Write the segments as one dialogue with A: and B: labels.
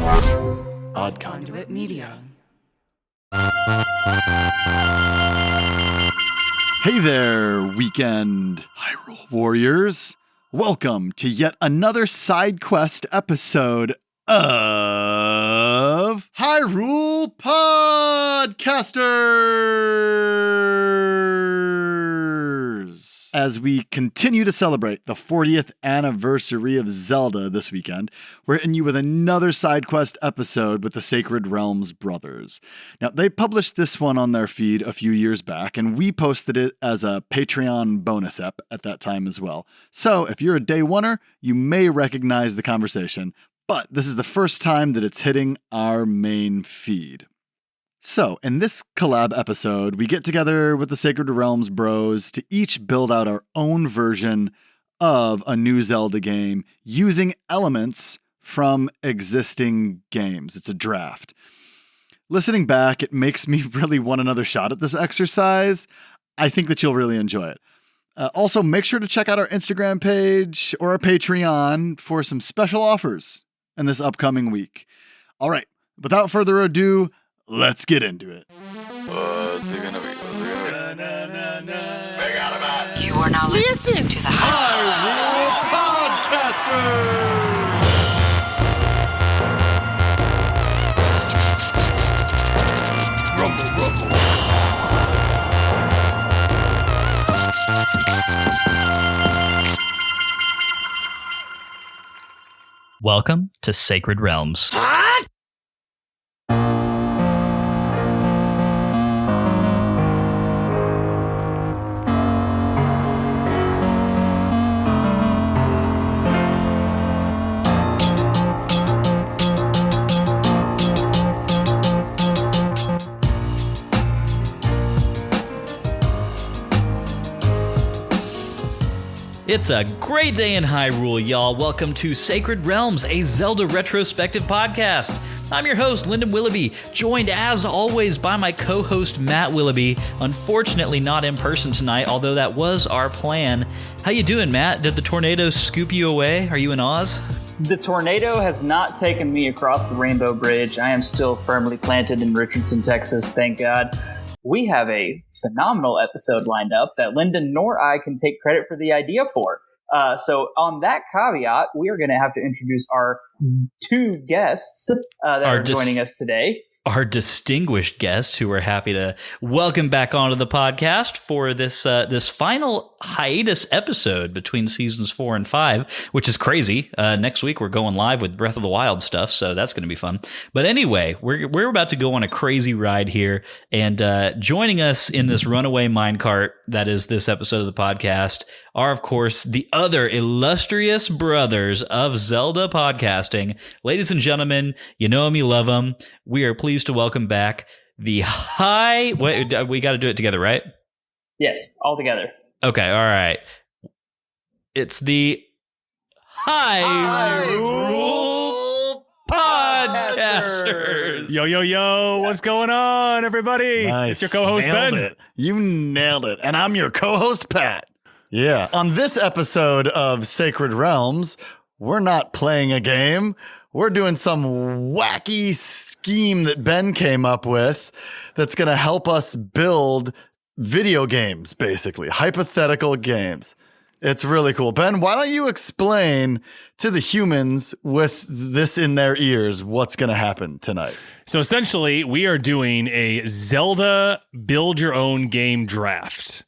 A: Odd Conduit Media. Hey there, weekend Hyrule Warriors. Welcome to yet another side quest episode of Hyrule Podcasters. As we continue to celebrate the 40th anniversary of Zelda this weekend, we're hitting you with another side quest episode with the Sacred Realms brothers. Now, they published this one on their feed a few years back, and we posted it as a Patreon bonus ep at that time as well. So if you're a day oneer, you may recognize the conversation, but this is the first time that it's hitting our main feed. So, in this collab episode, we get together with the Sacred Realms bros to each build out our own version of a new Zelda game using elements from existing games. It's a draft. Listening back, it makes me really want another shot at this exercise. I think that you'll really enjoy it. Also, make sure to check out our Instagram page or our Patreon for some special offers in this upcoming week. All right, without further ado, let's get into it.
B: What's it gonna be?
C: You are now listening to the
A: Hyrule Podcasters! Rumble, rumble.
D: Welcome to Sacred Realms. It's a great day in Hyrule, y'all. Welcome to Sacred Realms, a Zelda retrospective podcast. I'm your host, Lyndon Willoughby, joined as always by my co-host, Matt Willoughby. Unfortunately, not in person tonight, although that was our plan. How you doing, Matt? Did the tornado scoop you away? Are you in Oz?
E: The tornado has not taken me across the Rainbow Bridge. I am still firmly planted in Richardson, Texas, thank God. We have a phenomenal episode lined up that Lyndon nor I can take credit for the idea for. So on that caveat, we are going to have to introduce our two guests that are joining us today.
D: Our distinguished guests, who we're happy to welcome back onto the podcast for this this final hiatus episode between seasons 4 and 5, which is crazy. Next week we're going live with Breath of the Wild stuff, so that's going to be fun. But anyway, we're about to go on a crazy ride here, and joining us in this runaway minecart that is this episode of the podcast are, of course, the other illustrious brothers of Zelda podcasting. Ladies and gentlemen, you know them, you love them. We are pleased to welcome back the Wait, we got to do it together, right?
E: Yes, all together.
D: Okay, all right. It's the Hyrule Podcasters.
F: Yo, what's going on, everybody?
A: Nice.
F: It's your co-host,
A: Nailed
F: Ben.
A: it. You nailed it. And I'm your co-host, Pat. Yeah. On this episode of Sacred Realms, we're not playing a game. We're doing some wacky scheme that Ben came up with that's going to help us build video games, basically. Hypothetical games. It's really cool. Ben, why don't you explain to the humans with this in their ears what's going to happen tonight?
F: So essentially, we are doing a Zelda build your own game draft.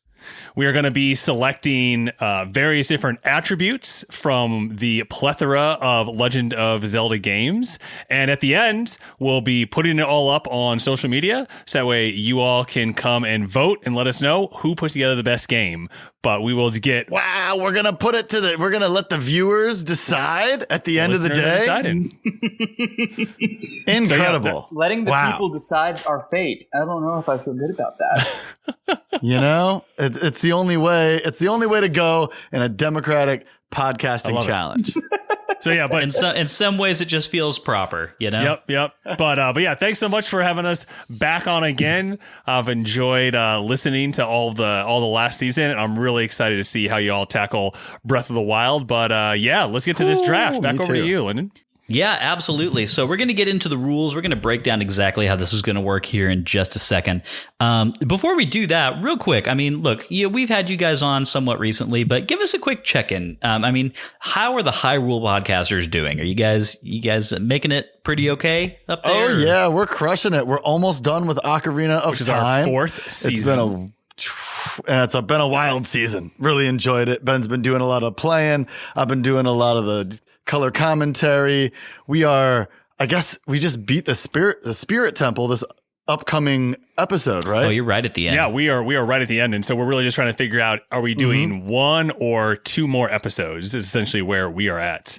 F: We are going to be selecting various different attributes from the plethora of Legend of Zelda games. And at the end, we'll be putting it all up on social media. So that way you all can come and vote and let us know who put together the best game. But we will get...
A: Wow, we're going to put it to we're going to let the viewers decide at the end of the day. Incredible.
E: So, yeah, letting the people decide our fate. I don't know if I feel good about that.
A: You know, it's the only way. It's the only way to go in a democratic podcasting challenge.
F: So yeah, but
D: in some ways it just feels proper, you know?
F: Yep. But yeah, thanks so much for having us back on again. I've enjoyed listening to all the last season, and I'm really excited to see how you all tackle Breath of the Wild. But yeah, let's get to this draft. Back over to you, Lyndon.
D: Yeah, absolutely. So we're going to get into the rules. We're going to break down exactly how this is going to work here in just a second. Before we do that, real quick, I mean, look, we've had you guys on somewhat recently, but give us a quick check-in. I mean, how are the Hyrule Podcasters doing? Are you guys making it pretty okay up there?
A: Oh, yeah, we're crushing it. We're almost done with Ocarina of
F: Which is
A: Time.
F: our 4th season.
A: It's been a wild season. Really enjoyed it. Ben's been doing a lot of playing. I've been doing a lot of the color commentary. I guess we just beat the Spirit Temple this upcoming episode, right?
D: Oh, you're right at the end.
F: Yeah, we are right at the end. And so we're really just trying to figure out, are we doing 1 or 2 more episodes is essentially where we are at.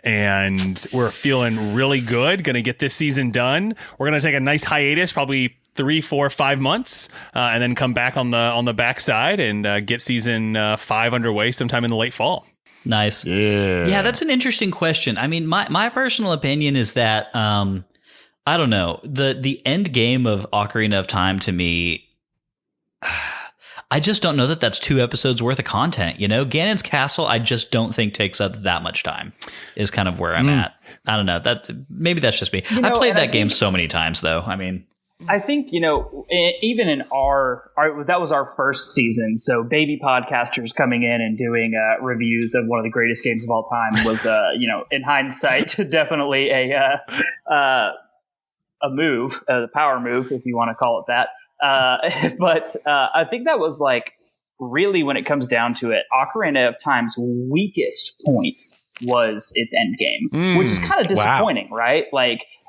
F: And we're feeling really good. Going to get this season done. We're going to take a nice hiatus, probably 3, 4, 5 months, and then come back on the backside and get season 5 underway sometime in the late fall.
D: Nice. Yeah, that's an interesting question. I mean, my personal opinion is that I don't know, the end game of Ocarina of Time to me, I just don't know that that's 2 episodes worth of content. Ganon's Castle, I just don't think takes up that much time. Is kind of where I'm at. I don't know. Maybe that's just me. I played that game so many times, though. I mean,
E: I think, even in our that was our first season. So baby podcasters coming in and doing reviews of one of the greatest games of all time was, in hindsight, definitely a move, the power move, if you want to call it that. But I think that was really when it comes down to it, Ocarina of Time's weakest point was its end game, which is kind of disappointing, right?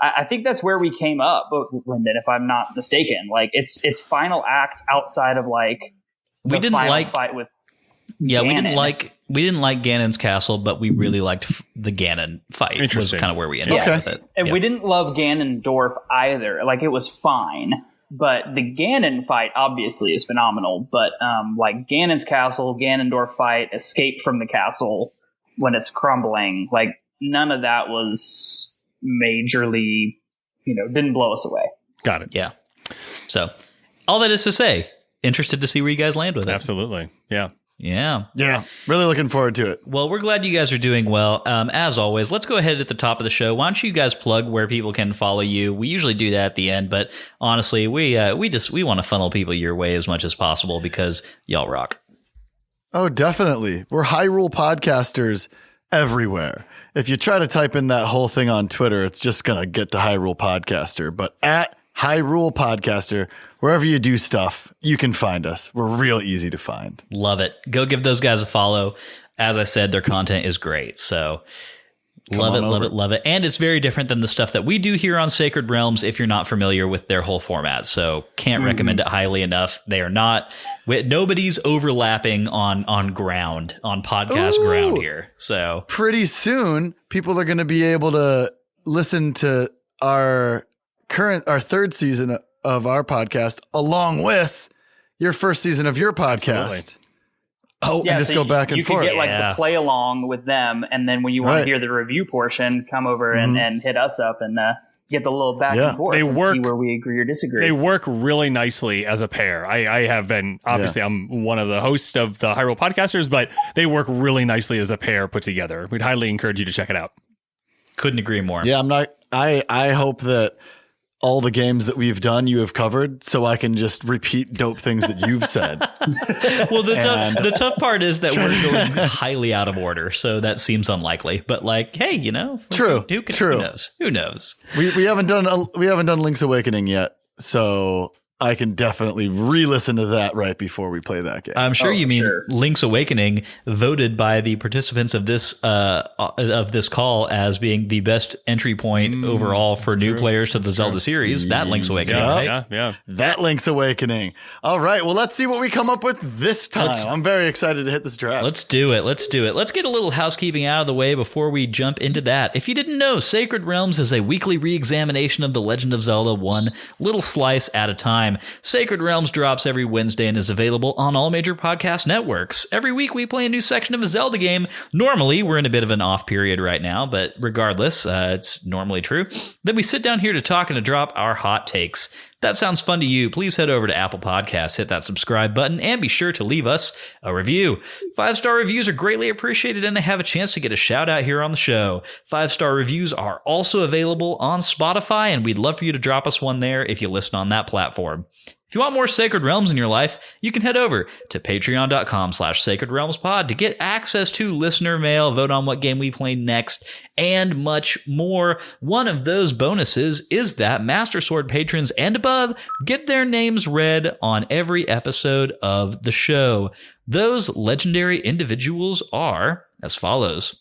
E: I think that's where we came up, Lyndon, if I'm not mistaken. Its final act outside of
D: we didn't like
E: fight with.
D: Yeah,
E: Ganon.
D: we didn't like Ganon's Castle, but we really liked the Ganon fight. Was kind of where we ended up with it.
E: And we didn't love Ganondorf either. It was fine, but the Ganon fight obviously is phenomenal. But Ganon's Castle, Ganondorf fight, escape from the castle when it's crumbling, none of that was majorly, didn't blow us away.
F: Got it.
D: Yeah. So all that is to say, interested to see where you guys land with it.
F: Absolutely. Yeah.
D: Yeah.
A: Yeah. Really looking forward to it.
D: Well, we're glad you guys are doing well. As always, let's go ahead at the top of the show. Why don't you guys plug where people can follow you? We usually do that at the end, but honestly, we want to funnel people your way as much as possible because y'all rock.
A: Oh, definitely. We're Hyrule Podcasters everywhere. If you try to type in that whole thing on Twitter, it's just going to get to Hyrule Podcaster. But at Hyrule Podcaster, wherever you do stuff, you can find us. We're real easy to find.
D: Love it. Go give those guys a follow. As I said, their content is great. So love it. And it's very different than the stuff that we do here on Sacred Realms if you're not familiar with their whole format. So can't recommend it highly enough. They are not, nobody's overlapping on podcast ground here. So
A: pretty soon, people are going to be able to listen to our 3rd season of our podcast along with your 1st season of your podcast.
F: Absolutely.
A: Oh, and just go back and forth.
E: You can get the play along with them, and then when you want to hear the review portion, come over and hit us up and get the little back and forth. See where we agree or disagree.
F: They work really nicely as a pair. I have been, obviously, I'm one of the hosts of the Hyrule Podcasters, but they work really nicely as a pair put together. We'd highly encourage you to check it out.
D: Couldn't agree more.
A: Yeah, I hope that all the games that we've done you have covered, so I can just repeat dope things that you've said.
D: Well, the tough part is that we're going highly out of order, so that seems unlikely. But hey,
A: true.
D: Who knows?
A: We haven't done Link's Awakening yet, so I can definitely re-listen to that right before we play that game.
D: I'm sure you mean Link's Awakening, voted by the participants of this call as being the best entry point overall for new players to the Zelda series. That Link's Awakening, right?
F: Yeah.
A: That Link's Awakening. All right, well, let's see what we come up with this time. I'm very excited to hit this draft.
D: Let's do it. Let's get a little housekeeping out of the way before we jump into that. If you didn't know, Sacred Realms is a weekly re-examination of The Legend of Zelda, one little slice at a time. Sacred Realms drops every Wednesday and is available on all major podcast networks. Every week we play a new section of a Zelda game. Normally, we're in a bit of an off period right now, but regardless, it's normally true. Then we sit down here to talk and to drop our hot takes. that sounds fun to you, please head over to Apple Podcasts, hit that subscribe button, and be sure to leave us a review. 5-star reviews are greatly appreciated, and they have a chance to get a shout out here on the show. 5-star reviews are also available on Spotify, and we'd love for you to drop us one there if you listen on that platform. If you want more Sacred Realms in your life, you can head over to patreon.com/sacredrealmspod to get access to listener mail, vote on what game we play next, and much more. One of those bonuses is that Master Sword patrons and above get their names read on every episode of the show. Those legendary individuals are as follows: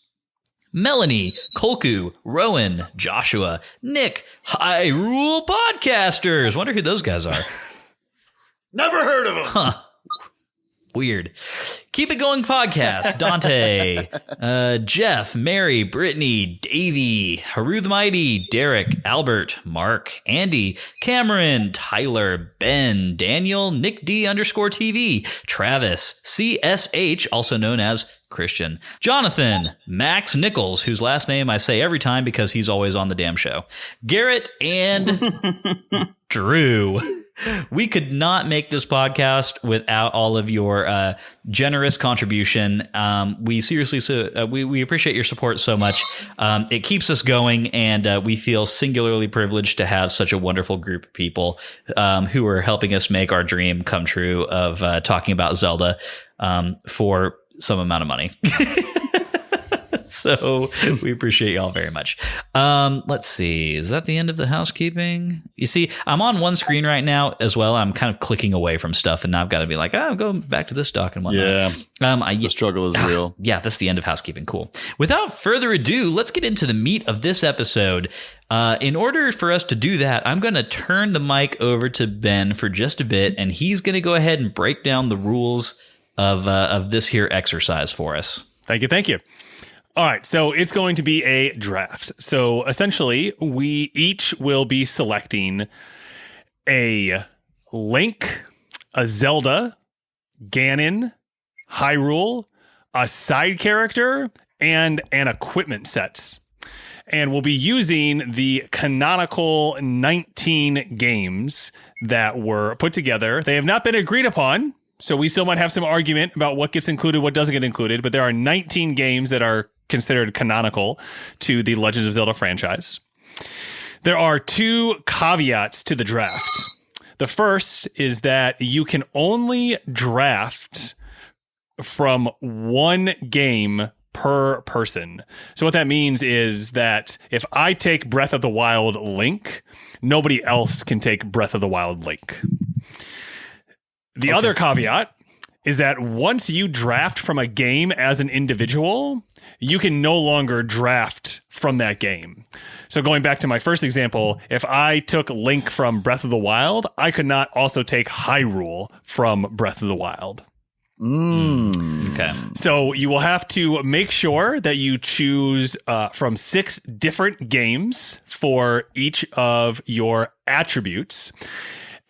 D: Melanie, Kolku, Rowan, Joshua, Nick, Hyrule Podcasters. Wonder who those guys are.
A: Never heard of him.
D: Huh. Weird. Keep It Going Podcast, Dante, Jeff, Mary, Brittany, Davey, Haru the Mighty, Derek, Albert, Mark, Andy, Cameron, Tyler, Ben, Daniel, Nick D_TV, Travis, CSH, also known as Christian, Jonathan, Max Nichols, whose last name I say every time because he's always on the damn show, Garrett, and Drew. We could not make this podcast without all of your generous contribution. We seriously, we appreciate your support so much. It keeps us going, and we feel singularly privileged to have such a wonderful group of people who are helping us make our dream come true of talking about Zelda for some amount of money. So we appreciate y'all very much. Let's see. Is that the end of the housekeeping? You see, I'm on one screen right now as well. I'm kind of clicking away from stuff, and now I've got to be like, I'm going back to this doc and whatnot.
A: Yeah. The struggle is real.
D: Yeah, that's the end of housekeeping. Cool. Without further ado, let's get into the meat of this episode. In order for us to do that, I'm going to turn the mic over to Ben for just a bit, and he's going to go ahead and break down the rules of this here exercise for us.
F: Thank you. All right, so it's going to be a draft. So essentially, we each will be selecting a Link, a Zelda, Ganon, Hyrule, a side character, and an equipment set. And we'll be using the canonical 19 games that were put together. They have not been agreed upon, so we still might have some argument about what gets included, what doesn't get included, but there are 19 games that are considered canonical to the Legend of Zelda franchise. There are two caveats to the draft. The first is that you can only draft from one game per person. So what that means is that if I take Breath of the Wild Link, nobody else can take Breath of the Wild Link. The other caveat is that once you draft from a game as an individual, you can no longer draft from that game. So going back to my first example, if I took Link from Breath of the Wild, I could not also take Hyrule from Breath of the Wild.
D: Okay.
F: So you will have to make sure that you choose from 6 different games for each of your attributes.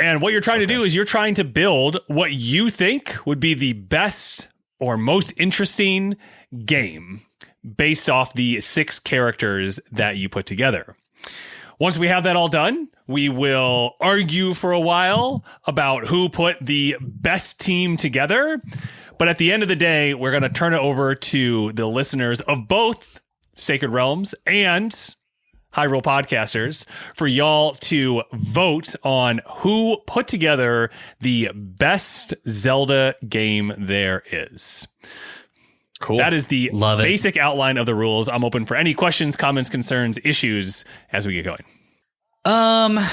F: And what you're trying to do is you're trying to build what you think would be the best or most interesting game based off the 6 characters that you put together. Once we have that all done, we will argue for a while about who put the best team together. But at the end of the day, we're going to turn it over to the listeners of both Sacred Realms and Hyrule Podcasters for y'all to vote on who put together the best Zelda game there is.
D: Cool.
F: That is the basic outline of the rules. I'm open for any questions, comments, concerns, issues as we get going.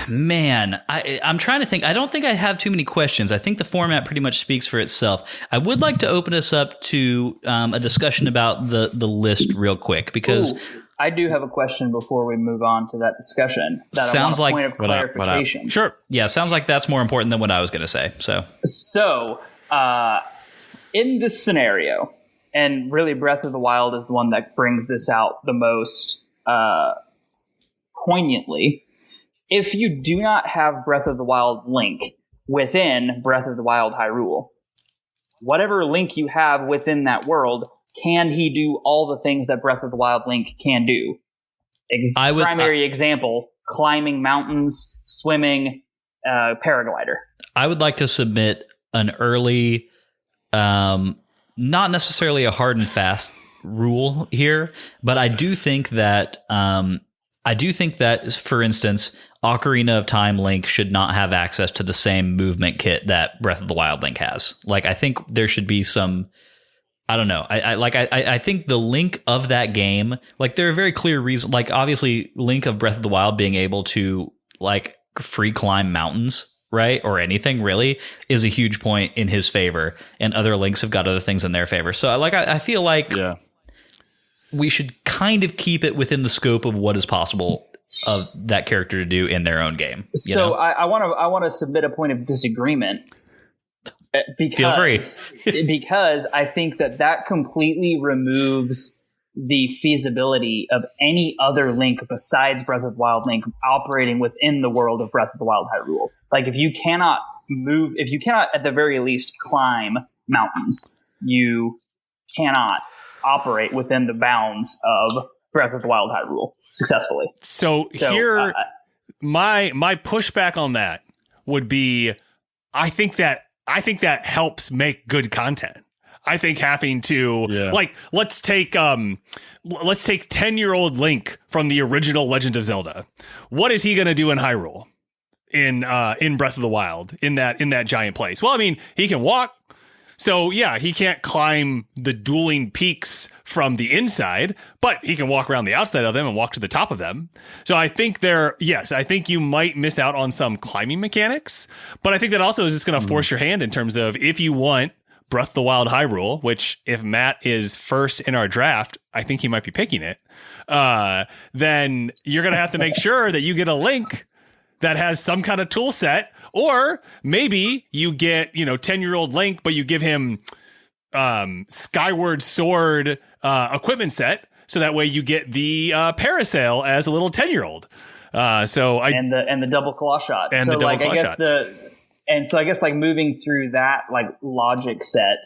D: Man, I'm trying to think. I don't think I have too many questions. I think the format pretty much speaks for itself. I would like to open us up to a discussion about the list real quick because
E: I do have a question before we move on to that discussion. That
D: sounds like
E: point of clarification.
F: Sure.
D: Yeah, sounds like that's more important than what I was going to say. So,
E: in this scenario, and really Breath of the Wild is the one that brings this out the most poignantly. If you do not have Breath of the Wild Link within Breath of the Wild Hyrule, whatever Link you have within that world, can he do all the things that Breath of the Wild Link can do? Primary example, climbing mountains, swimming, paraglider.
D: I would like to submit an early, not necessarily a hard and fast rule here, but I do think that, for instance, Ocarina of Time Link should not have access to the same movement kit that Breath of the Wild Link has. Like, I think there should be some, I don't know. I think the Link of that game, like, there are very clear reasons. Like, obviously, Link of Breath of the Wild being able to like free climb mountains, right, or anything really, is a huge point in his favor. And other Links have got other things in their favor. So, I feel like we should kind of keep it within the scope of what is possible of that character to do in their own game.
E: So I want to submit a point of disagreement. Because,
D: feel free.
E: because I think that completely removes the feasibility of any other Link besides Breath of the Wild Link operating within the world of Breath of the Wild Hyrule. Like, if you cannot at the very least climb mountains, you cannot operate within the bounds of Breath of the Wild Hyrule successfully.
F: So here, my pushback on that would be, I think that helps make good content. I think having to let's take 10-year-old Link from the original Legend of Zelda. What is he going to do in Hyrule, in Breath of the Wild, in that giant place? Well, I mean, he can walk. So yeah, he can't climb the dueling peaks from the inside, but he can walk around the outside of them and walk to the top of them. So I think I think you might miss out on some climbing mechanics, but I think that also is just going to force your hand in terms of, if you want Breath of the Wild Hyrule, which if Matt is first in our draft, I think he might be picking it, then you're going to have to make sure that you get a Link that has some kind of tool set. Or maybe you get, 10-year-old Link, but you give him Skyward Sword equipment set, so that way you get the parasail as a little 10-year-old. And the double claw shot. And the double claw shot.
E: I guess like moving through that like logic set,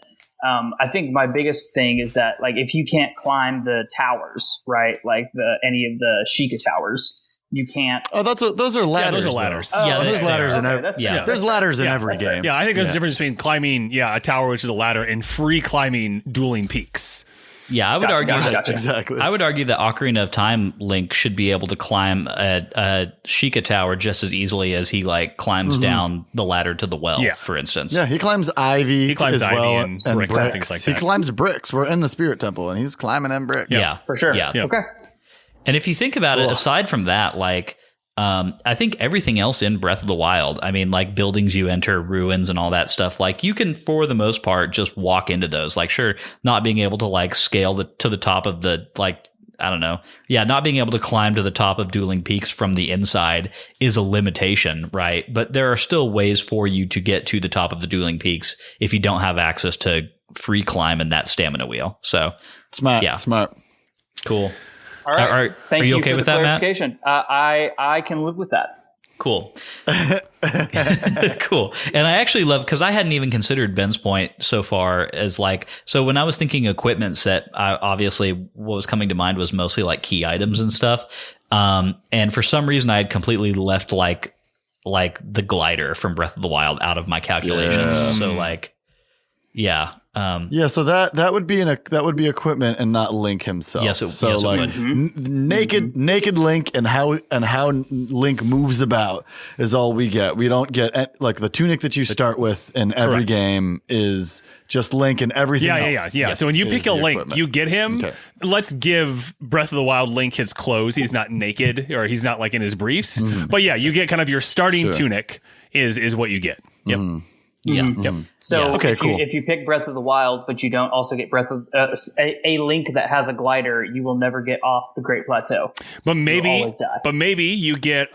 E: I think my biggest thing is that, like, if you can't climb the towers, right, like any of the Sheikah towers, you can't.
A: Oh, those are ladders.
F: Yeah, those are ladders.
A: There's ladders in every. There's ladders in every game.
F: Fair. Yeah, I think there's a difference between climbing, a tower, which is a ladder, and free climbing dueling peaks.
D: Yeah, I would argue that
A: exactly.
D: I would argue that Ocarina of Time Link should be able to climb a Sheikah tower just as easily as he climbs down the ladder to the well, for instance.
A: Yeah, he climbs ivy.
F: He climbs
A: as
F: ivy
A: well,
F: and bricks and things like that.
A: He climbs bricks. We're in the Spirit Temple, and he's climbing in bricks.
D: Yeah,
E: for sure.
D: Yeah.
E: Okay.
D: And if you think about it, aside from that, I think everything else in Breath of the Wild, I mean, like buildings you enter, ruins and all that stuff, like you can, for the most part, just walk into those. Like, sure, not being able to scale to the top of the, I don't know. Yeah, not being able to climb to the top of dueling peaks from the inside is a limitation, right? But there are still ways for you to get to the top of the dueling peaks if you don't have access to free climb and that stamina wheel. So
A: smart.
D: Yeah.
A: Smart.
D: Cool.
E: All right.
D: Are you okay with that, Matt?
E: I can live with that.
D: Cool. Cool. And I actually love, because I hadn't even considered Ben's point so far as so when I was thinking equipment set, obviously what was coming to mind was mostly key items and stuff. And for some reason I had completely left the glider from Breath of the Wild out of my calculations.
A: Yeah.
D: So yeah.
A: So that would be equipment and not Link himself.
D: Yes, it would.
A: Naked Link and how Link moves about is all we get. We don't get the tunic that you start with in every game is just Link, and everything else.
F: Yeah. So when you pick a Link,
A: equipment.
F: you get him. Okay. Let's give Breath of the Wild Link his clothes. He's not naked, or he's not in his briefs. But yeah, you get kind of your starting tunic is what you get. Yep.
D: Yeah.
F: Yep.
E: So
A: cool.
E: If you pick Breath of the Wild, but you don't also get Breath of a Link that has a glider, you will never get off the Great Plateau.
F: But maybe you get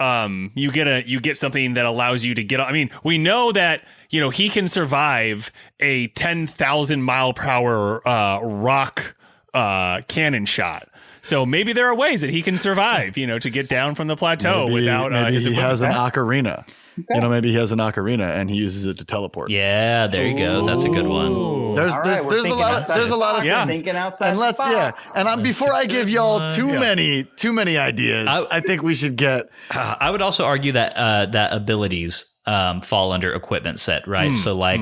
F: you get something that allows you to get. I mean, we know that he can survive a 10,000 mile per hour rock cannon shot. So maybe there are ways that he can survive, to get down from the plateau without.
A: Maybe
F: his
A: he has an
F: equipment.
A: ocarina. You know, maybe he has an ocarina and he uses it to teleport.
D: Yeah, there you go. That's a good one.
A: There's a lot of
F: Yeah.
A: things.
E: Thinking outside
A: And let's
E: the box.
A: and before I give y'all too many ideas, I think we should get.
D: I would also argue that that abilities fall under equipment set, right? So like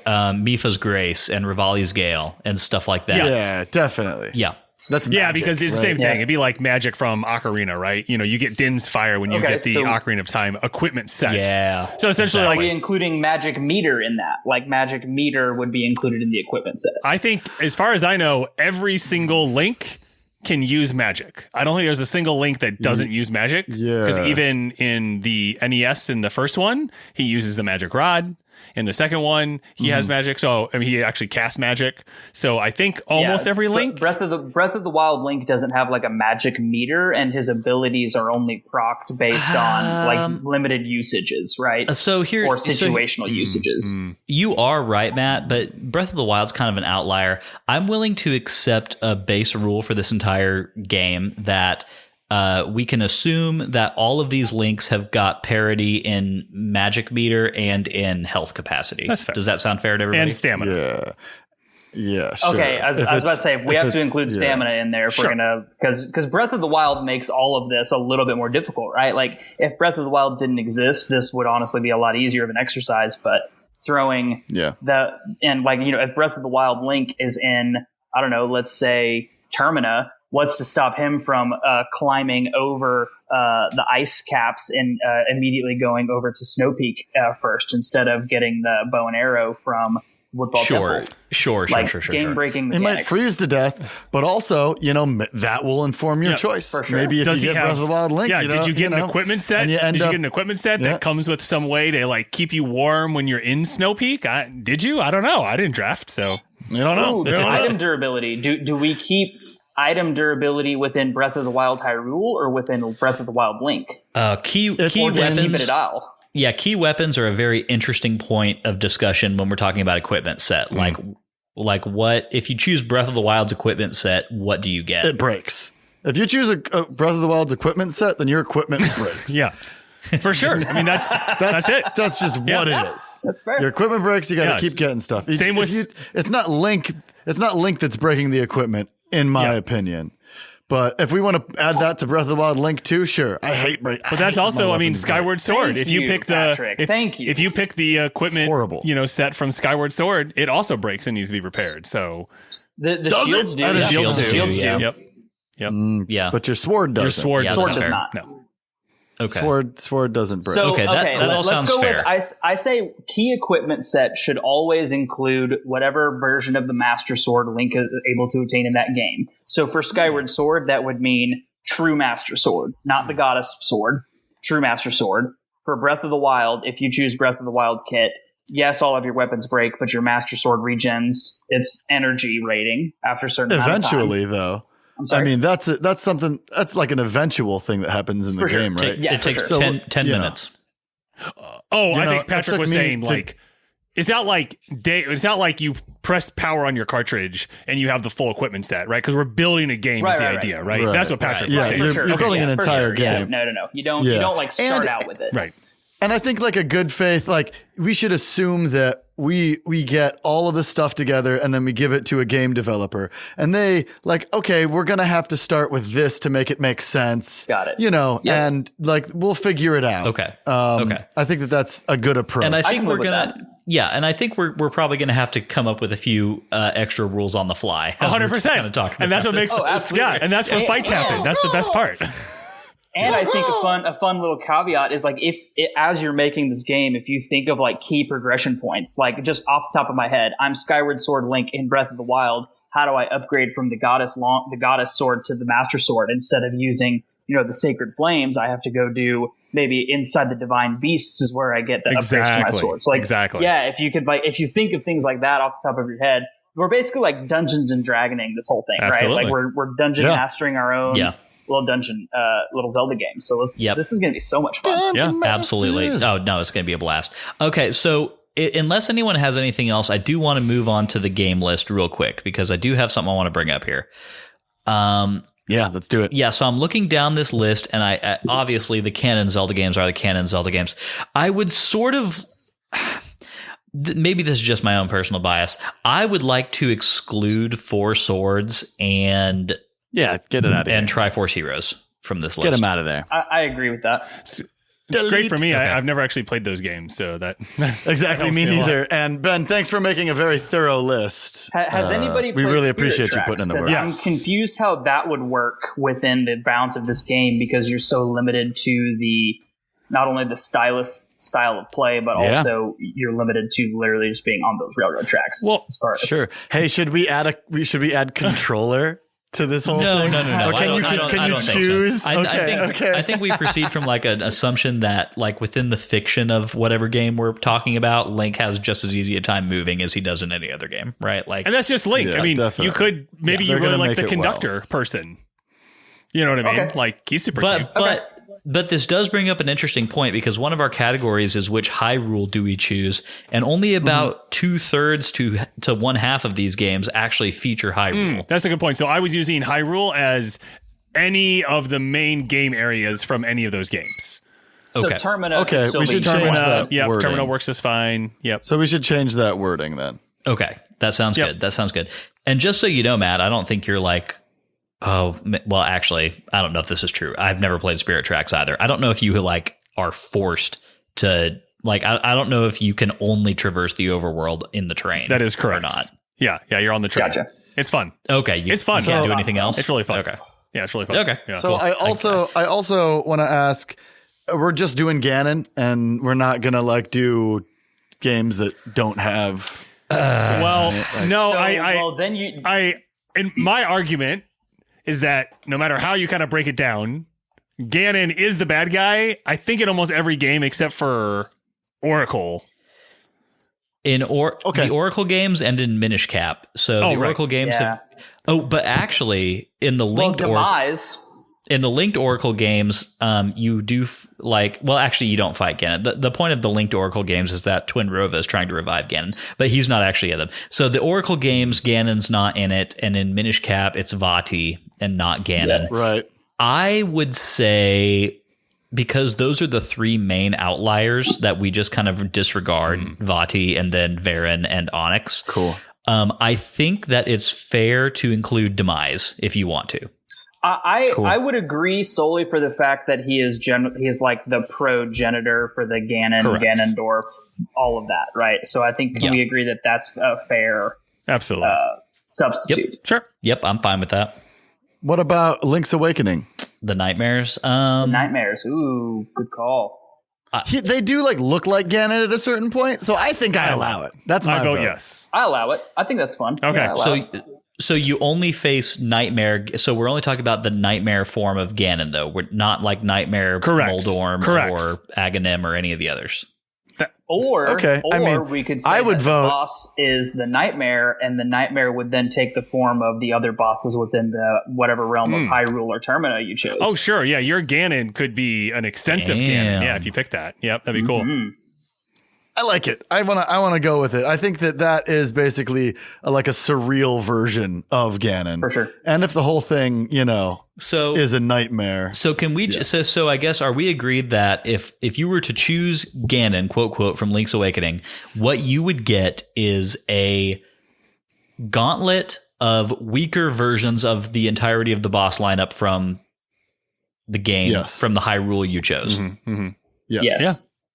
D: Mifa's Grace and Rivali's Gale and stuff like that.
A: Yeah, definitely.
D: Yeah.
A: That's
F: Yeah,
A: magic,
F: because it's the
A: right?
F: same thing. It'd be like magic from Ocarina, right? You know, you get Din's Fire when you
E: Okay,
F: get the
E: so-
F: Ocarina of Time equipment set.
D: Yeah.
F: So essentially,
E: Are
F: like,
E: we including magic meter in that? Like magic meter would be included in the equipment set.
F: I think, as far as I know, every single Link can use magic. I don't think there's a single Link that doesn't use magic.
A: Yeah.
F: Because even in the NES, in the first one, he uses the magic rod. In the second one, he has magic. So I mean, he actually casts magic. So I think almost every Link.
E: Breath of the Wild Link doesn't have like a magic meter, and his abilities are only procced based on like limited usages, right?
D: So here,
E: Or situational usages.
D: You are right, Matt, but Breath of the Wild's kind of an outlier. I'm willing to accept a base rule for this entire game that we can assume that all of these links have got parity in magic meter and in health capacity.
F: That's fair.
D: Does that sound fair to everybody?
F: And stamina.
A: Yeah. Yeah, sure.
E: Okay, I was about to say we have to include stamina in there if we're gonna, because Breath of the Wild makes all of this a little bit more difficult, right? Like if Breath of the Wild didn't exist, this would honestly be a lot easier of an exercise. But throwing if Breath of the Wild Link is in, I don't know, let's say Termina. What's to stop him from climbing over the ice caps and immediately going over to Snow Peak first instead of getting the bow and arrow from Woodball Temple?
D: Sure.
E: Game-breaking
A: He
E: mechanics.
A: might freeze to death, but also, that will inform your choice.
E: for sure.
A: Maybe if
F: Does
A: you
F: he
A: get
F: have-
A: Breath of the Wild Link,
F: Did you get an equipment set?
A: and you end
F: Did you
A: up-
F: get an equipment set
A: Yeah.
F: that comes with some way to like keep you warm when you're in Snow Peak? Did you? I don't know. I didn't draft, so
A: You don't know.
E: Ooh,
A: You don't know.
E: item durability. Do we keep item durability within Breath of the Wild Hyrule or within Breath of the Wild Link?
D: Key
E: Or do we keep it
D: weapons.
E: at all?
D: Yeah, key weapons are a very interesting point of discussion when we're talking about equipment set. Like what if you choose Breath of the Wild's equipment set? What do you get?
A: It breaks. If you choose a Breath of the Wild's equipment set, then your equipment breaks.
F: yeah, for sure. I mean, that's it.
A: That's just what it is.
E: That's fair.
A: Your equipment breaks. You got to
F: Yeah,
A: keep getting stuff.
F: same with-
A: It's not Link. It's not Link that's breaking the equipment, in my opinion. But if we want to add that to Breath of the Wild Link too, sure. I hate break.
F: But that's also, I mean,
A: weapons break.
F: Skyward Sword.
E: Thank
F: If you
E: you,
F: pick
E: Patrick. Thank you.
F: If you pick the equipment,
A: horrible.
F: Set from Skyward Sword, it also breaks and needs to be repaired. So
E: The
A: Does
E: shields
A: it?
E: do.
A: I didn't
E: Yeah,
A: know
E: the
A: that.
E: shields do.
D: Yeah.
F: yep.
D: Yeah.
A: But your sword doesn't.
F: Your sword
D: Yeah,
F: doesn't.
D: that's
E: does
D: fair.
E: not.
F: No.
D: Okay.
A: Sword doesn't break.
E: So,
D: Okay, that all
E: let's
D: sounds
E: go
D: fair.
E: with, I say key equipment set should always include whatever version of the Master Sword Link is able to attain in that game. So for Skyward Sword, that would mean true Master Sword, not the Goddess Sword, true Master Sword. For Breath of the Wild, if you choose Breath of the Wild kit, yes, all of your weapons break, but your Master Sword regens its energy rating after a certain amount of time.
A: Eventually, though.
E: I'm sorry.
A: I mean, that's something that's like an eventual thing that happens in the
E: For sure.
A: game, right?
E: Yeah,
D: it takes
E: for sure.
D: 10
A: you know.
D: minutes.
F: Oh, I
A: know,
F: think
A: it
F: Patrick
A: took
F: was
A: me
F: saying
A: to-
F: like, it's not like you press power on your cartridge and you have the full equipment set, right? Because we're building a game is the idea, right?
A: Right.
F: That's what Patrick
A: Yeah,
F: was saying.
A: you're building an
E: for
A: entire
E: Yeah,
A: game.
E: no. You don't like start
A: And-
E: out with it.
F: Right.
A: And I think like a good faith, like we should assume that we get all of this stuff together and then we give it to a game developer and they like, okay, we're going to have to start with this to make it make sense.
E: Got it.
A: Yeah.
E: Yep.
A: And like, we'll figure it out.
D: Okay.
A: Okay. I think that's a good approach.
D: And I think
E: can
D: we're
E: live with
D: gonna,
E: that.
D: yeah, and I think we're probably gonna have to come up with a few extra rules on the fly.
F: 100%. And that's what makes
E: absolutely.
F: and that's when fights happen. That's the best part.
E: And I think a fun little caveat is like as you're making this game, if you think of like key progression points, like just off the top of my head, I'm Skyward Sword Link in Breath of the Wild. How do I upgrade from the goddess sword to the Master Sword instead of using the Sacred Flames? I have to go do maybe inside the Divine Beasts is where I get the upgrades to my sword. So like yeah, if you think of things like that off the top of your head, we're basically like Dungeons and Dragoning this whole thing,
F: Absolutely.
E: right? Like we're dungeon mastering our own.
D: Yeah.
E: Little Zelda game. So this is going to be so much fun.
A: Dungeon Masters.
D: Absolutely. Oh, no, it's going to be a blast. Okay, so unless anyone has anything else, I do want to move on to the game list real quick because I do have something I want to bring up here.
A: Yeah, let's do it.
D: Yeah, so I'm looking down this list, and I obviously the canon Zelda games are the canon Zelda games. I would sort of, maybe this is just my own personal bias, I would like to exclude Four Swords and
A: Yeah, get it out of here.
D: and Triforce Heroes from this list.
A: Get them out of there.
E: I agree with that.
F: It's great for me.
D: Okay.
F: I've never actually played those games, so that
A: Exactly,
F: helps
A: me
F: me a lot.
A: neither. And Ben, thanks for making a very thorough list.
E: Has anybody
A: we
E: played
A: really
E: Spirit
A: appreciate you
E: Tracks?
A: putting in the
E: 'Cause
A: work.
F: Yes.
E: I'm confused how that would work within the bounds of this game because you're so limited to the not only the style of play, but
A: Yeah.
E: also you're limited to literally just being on those railroad tracks.
F: Well,
E: as far as
A: Sure. Hey, should we add controller to this whole thing?
D: No.
A: Or
D: I don't-
A: can
D: I
A: you
D: don't think
A: choose?
D: so. I think we proceed from like an assumption that like within the fiction of whatever game we're talking about, Link has just as easy a time moving as he does in any other game, right? Like,
F: and that's just Link.
A: Yeah,
F: I mean,
A: definitely.
F: you could maybe
A: Yeah,
F: you
A: they're
F: really
A: gonna
F: like the
A: make it well.
F: conductor person. You know what I mean?
E: Okay.
F: Like he's super cute.
D: but this does bring up an interesting point because one of our categories is which Hyrule do we choose, and only about 2/3 to 1/2 of these games actually feature Hyrule.
F: That's a good point. So I was using Hyrule as any of the main game areas from any of those games.
E: so
D: Okay.
E: Termina.
A: Okay,
E: could still
A: we
E: be
A: should change
E: Termina.
A: that.
F: Yep,
A: wording.
F: Terminal works just fine. Yep.
A: So we should change that wording then.
D: Okay, that sounds
F: Yep.
D: good. That sounds good. And just so you know, Matt, I don't think you're like, oh, well, actually, I don't know if this is true. I've never played Spirit Tracks either. I don't know if you like are forced to like. I don't know if you can only traverse the overworld in the train.
F: That is correct.
D: or not.
F: Yeah, you're on the train.
E: Gotcha.
F: It's fun.
D: Okay,
F: It's fun.
D: You can't
A: So-
D: do anything else.
F: It's really fun.
D: Okay.
F: Yeah, it's really fun.
D: Okay.
F: Yeah.
A: So
D: Cool.
A: I also want to ask, we're just doing Ganon and we're not going to like do games that don't have
F: well, no,
E: So,
F: I
E: then you.
F: and my argument is that no matter how you kind of break it down, Ganon is the bad guy. I think in almost every game except for Oracle.
D: In
A: Okay.
D: the Oracle games and in Minish Cap. So
F: Oh,
D: the
F: right.
D: Oracle games
E: Yeah.
D: have. Oh, but actually, in the
E: Well,
D: linked Oracle.
E: demise.
D: In the linked Oracle games, you do well, actually, you don't fight Ganon. The point of the linked Oracle games is that Twin Rova is trying to revive Ganon, but he's not actually in them. So the Oracle games, Ganon's not in it, and in Minish Cap, it's Vati and not Ganon.
E: Yeah.
A: right.
D: I would say because those are the three main outliers that we just kind of disregard, Vati and then Varen and Onyx.
A: Cool.
D: I think that it's fair to include Demise if you want to.
E: I would agree solely for the fact that he is like the progenitor for the Ganon,
F: Correct.
E: Ganondorf, all of that, right? So I think
D: Yeah.
E: we agree that that's a fair
F: Absolutely.
E: substitute.
F: Sure.
D: Yep, I'm fine with that.
A: What about Link's Awakening?
D: The Nightmares.
E: Nightmares. Ooh, good call.
A: They do like look like Ganon at a certain point, so I think I allow it. That's my
F: I vote
A: vote.
F: yes.
E: I allow it. I think that's fun.
F: Okay.
E: Yeah, I allow it.
D: So you only face Nightmare. So we're only talking about the Nightmare form of Ganon, though. We're not like Nightmare
F: Correct.
D: Moldorm
F: Correct.
D: or Aghanim or any of the others.
E: Or,
A: Okay, I mean,
E: we could say
A: I would
E: that
A: vote-
E: the boss is the Nightmare, and the Nightmare would then take the form of the other bosses within the whatever realm of Hyrule or Termina you chose.
F: Oh, sure. Yeah, your Ganon could be an extensive Ganon. Yeah, if you pick that. Yep, that'd be cool.
E: Mhm.
A: I like it. I want to go with it. I think that is basically like a surreal version of Ganon.
E: For sure.
A: And if the whole thing,
D: So
A: is a nightmare.
D: So can we? So I guess are we agreed that if you were to choose Ganon, quote from Link's Awakening, what you would get is a gauntlet of weaker versions of the entirety of the boss lineup from the game,
A: Yes.
D: from the Hyrule you chose.
A: Yes.
E: Yes.
A: Yeah.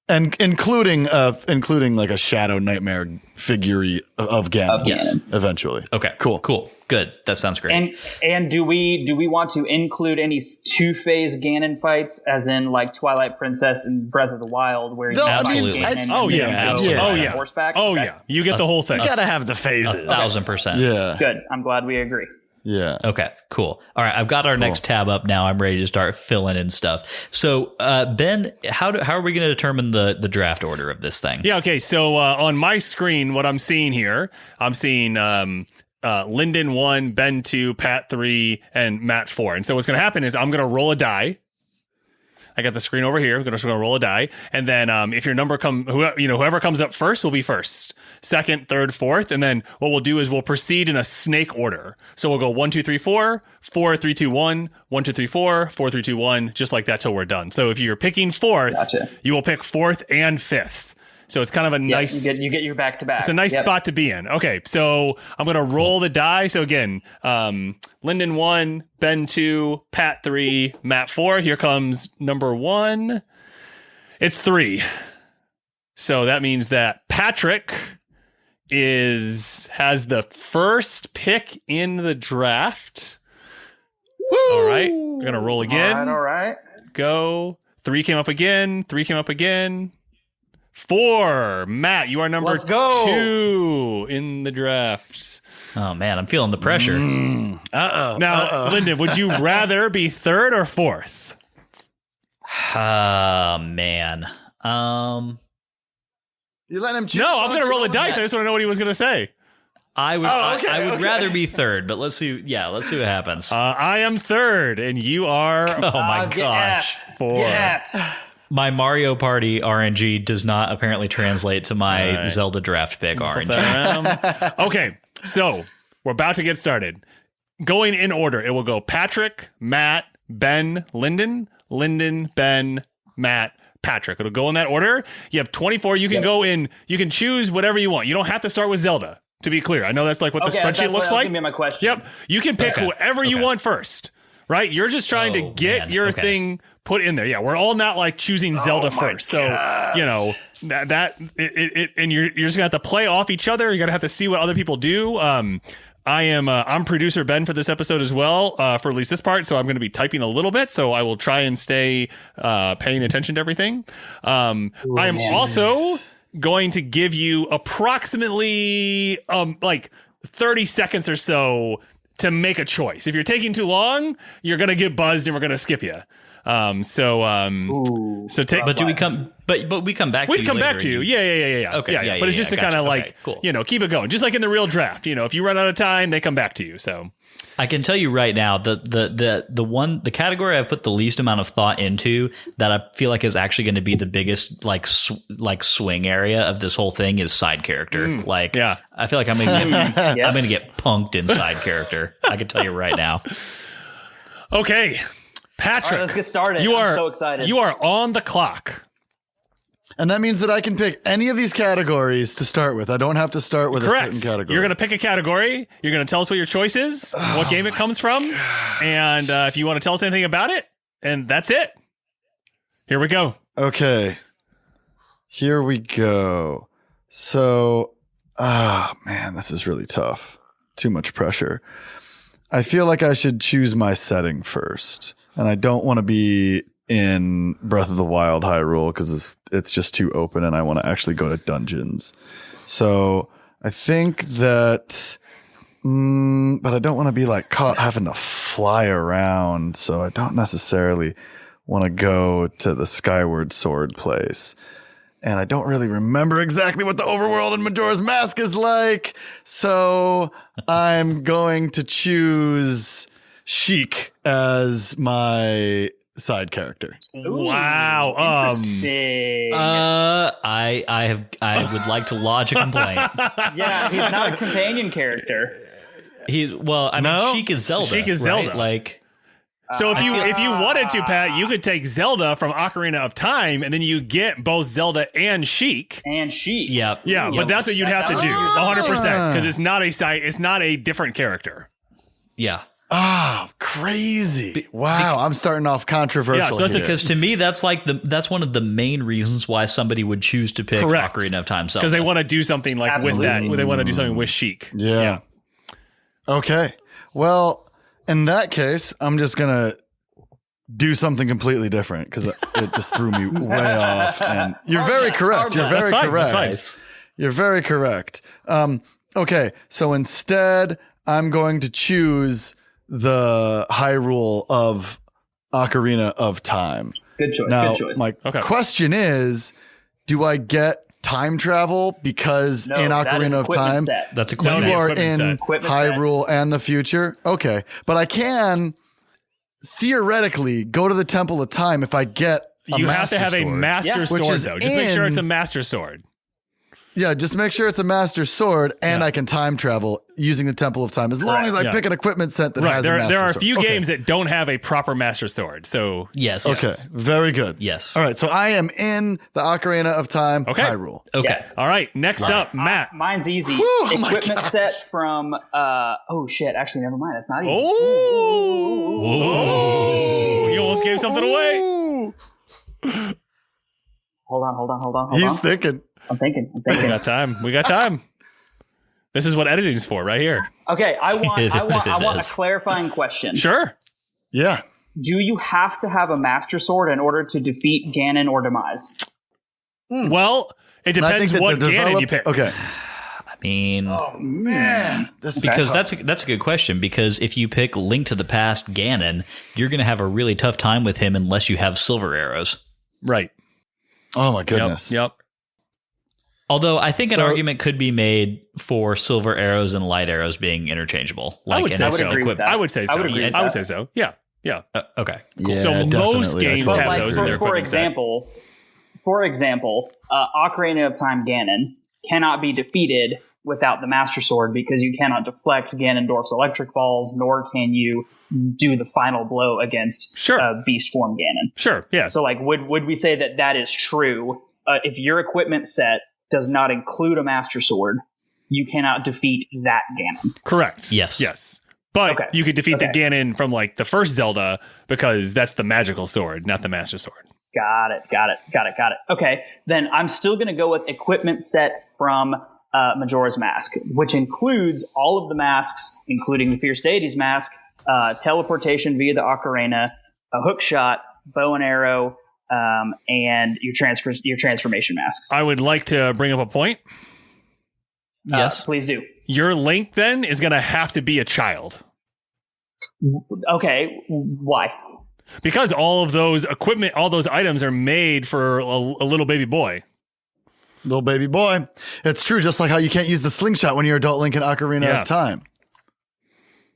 A: And including like a shadow nightmare figure of Ganon.
E: Of
D: Yes.
E: Ganon.
A: Eventually.
D: Okay,
A: Cool.
D: good. That sounds great.
E: And do we want to include any two-phase Ganon fights, as in like Twilight Princess and Breath of the Wild, where you
A: No,
E: fight
A: I mean,
D: Absolutely.
E: Ganon
F: Oh,
E: and
F: yeah.
E: then
D: Absolutely.
E: go
F: Oh,
E: on
F: yeah.
E: horseback?
F: Oh,
E: Okay.
F: yeah. You get the whole thing.
A: You gotta have the phases.
D: 1,000%.
A: Yeah.
E: Good. I'm glad we agree.
A: Yeah.
D: Okay, cool. All right, I've got our next tab up now. I'm ready to start filling in stuff. So, Ben, how are we going to determine the draft order of this thing?
F: Yeah, okay. So on my screen, what I'm seeing here, I'm seeing Lyndon 1, Ben 2, Pat 3, and Matt 4. And so what's going to happen is I'm going to roll a die. I got the screen over here. We're going to roll a die. And then if your number whoever comes up first will be first, second, third, fourth. And then what we'll do is we'll proceed in a snake order. So we'll go 1, 2, 3, 4, 4, 3, 2, 1, 1, 2, 3, 4, 4, 3, 2, 1, just like that till we're done. So if you're picking fourth, you will pick fourth and fifth. So it's kind of a nice...
E: You get your back-to-back.
F: It's a nice spot to be in. Okay, so I'm going to roll the die. So again, Lyndon 1, Ben 2, Pat 3, Matt 4. Here comes number 1. It's 3. So that means that Patrick has the first pick in the draft. Woo! All right, we're going to roll again.
E: All right.
F: Go. 3 came up again. 3 came up again. 4. Matt, you are number 2 in the draft.
D: Oh man, I'm feeling the pressure.
F: Now, Lyndon, would you rather be third or fourth?
D: Man.
A: You let him choose.
F: No, I'm going to roll the dice. I just want to know what he was going to say.
D: I would rather be third, but let's see. Yeah, let's see what happens.
F: I am third, and you are.
D: Oh my gosh,
F: fourth.
D: My Mario Party RNG does not apparently translate to my Zelda draft pick RNG.
F: Okay, so we're about to get started. Going in order, it will go Patrick, Matt, Ben, Lyndon, Ben, Matt, Patrick. It'll go in that order. You have 24. You can go in. You can choose whatever you want. You don't have to start with Zelda, to be clear. I know that's like what the spreadsheet looks like.
E: Give me my question.
F: Yep. You can pick whoever you want first, right? You're just trying to get your thing put in there. Yeah, we're all not like choosing Zelda first. So, you know, and you're just gonna have to play off each other. You're gonna have to see what other people do. I'm producer Ben for this episode as well, for at least this part. So I'm going to be typing a little bit. So I will try and stay paying attention to everything. I am also going to give you approximately like 30 seconds or so to make a choice. If you're taking too long, you're going to get buzzed and we're going to skip you. So take.
D: But do we come? But we come back.
F: We'd come back to you. Yeah.
D: Okay.
F: Yeah. But it's just to kind of like,
D: cool.
F: You know, keep it going. Just like in the real draft. You know, if you run out of time, they come back to you. So
D: I can tell you right now the category I've put the least amount of thought into that I feel like is actually going to be the biggest like swing area of this whole thing is side character. I feel like I'm gonna get punked in side character. I can tell you right now.
F: Okay. Patrick,
E: all right, let's get started. I'm so excited.
F: You are on the clock.
A: And that means that I can pick any of these categories to start with. I don't have to start with a certain category.
F: You're going to pick a category. You're going to tell us what your choice is, what game it comes from, and if you want to tell us anything about it. And that's it. Here we go.
A: Okay. Here we go. So, man, this is really tough. Too much pressure. I feel like I should choose my setting first. And I don't want to be in Breath of the Wild Hyrule because it's just too open and I want to actually go to dungeons. So I think that, but I don't want to be like caught having to fly around. So I don't necessarily want to go to the Skyward Sword place. And I don't really remember exactly what the overworld in Majora's Mask is like. So I'm going to choose Sheik as my side character.
E: Ooh,
F: wow.
E: Interesting.
D: I would like to lodge a complaint.
E: Yeah, he's not a companion character.
D: Sheik is Zelda.
F: Sheik is
D: right?
F: Zelda.
D: Like,
F: so if you wanted to, Pat, you could take Zelda from Ocarina of Time, and then you get both Zelda and Sheik.
D: Yeah,
F: but that's what you'd have to do, 100%, because it's not a different character.
D: Yeah.
A: Oh, crazy. Wow, I'm starting off controversial.
F: Yeah, so that's
D: because to me that's one of the main reasons why somebody would choose to pick Ocarina of Time
F: because they want to do something like with that. They want to do something with Sheik.
A: Yeah. Okay. Well, in that case, I'm just gonna do something completely different because it just threw me way off. And you're very correct. You're very correct. You're very correct. Okay, so instead, I'm going to choose the Hyrule of Ocarina of Time.
E: Good choice.
A: Now,
E: good choice.
A: my question is, do I get time travel because in Ocarina of Time,
D: that's equipment.
A: You are in
F: set.
A: Hyrule and the future? Okay. But I can theoretically go to the Temple of Time if I get
F: You have to have a
A: sword.
F: master sword, though. Just make sure it's a master sword.
A: Yeah, just make sure it's a master sword, and I can time travel using the Temple of Time as long as I pick an equipment set that has a master sword.
F: There are a few games that don't have a proper master sword. So
D: Yes.
A: Okay, very good.
D: Yes.
A: All right, so I am in the Ocarina of Time Hyrule.
D: Okay.
E: Yes.
F: all right, next up, Matt.
E: Mine's easy.
A: Whew, my
E: Equipment
A: gosh.
E: set from oh shit, actually never mind. That's not easy.
F: Oh, you almost gave something away.
A: Ooh.
E: Hold on.
A: He's thinking.
E: I'm thinking.
F: We got time. This is what editing is for, right here.
E: Okay, I want
D: It
E: a
D: is.
E: clarifying question.
F: Sure.
A: Yeah.
E: Do you have to have a master sword in order to defeat Ganon or Demise?
F: Well, it
A: And I
F: depends
A: think that
F: what
A: the
F: Ganon you
A: develop-
F: pick.
A: Okay.
D: I mean,
A: Man, this is
D: because
A: tough.
D: that's a good question. Because if you pick Link to the Past Ganon, you're going to have a really tough time with him unless you have silver arrows.
F: Right.
A: Oh my goodness.
F: Yep.
D: Although I think an
A: So-
D: argument could be made for silver arrows and light arrows being interchangeable.
F: I would
D: in
F: say
D: its
F: so.
E: agree with
D: equipment.
E: that.
F: I would say so.
E: I would agree with
F: I would
E: that.
F: say so. Yeah. Yeah.
D: Okay.
A: Yeah,
F: So most
A: definitely.
F: games
A: I
F: have
A: totally
F: those in their
E: for
F: equipment set.
E: example, Ocarina of Time Ganon cannot be defeated without the Master Sword because you cannot deflect Ganondorf's electric balls, nor can you do the final blow against Beast Form Ganon.
F: Sure. Yeah.
E: So, like, would we say that is true? If your equipment set does not include a Master Sword, you cannot defeat that Ganon.
F: Correct.
D: Yes.
F: But
E: Okay.
F: you could defeat the
E: Okay.
F: Ganon from like the first Zelda because that's the magical sword, not the master sword.
E: Got it. Okay, then I'm still going to go with equipment set from Majora's Mask, which includes all of the masks, including the Fierce Deity's mask, teleportation via the Ocarina, a hook shot, bow and arrow, and your transformation masks.
F: I would like to bring up a point.
D: Yes.
E: Please do.
F: Your Link then is going to have to be a child
E: Okay, why?
F: because all of those equipment, all those items are made for a little baby boy.
A: Little baby boy. It's true, just like how you can't use the slingshot when you're adult Link in Ocarina of Time.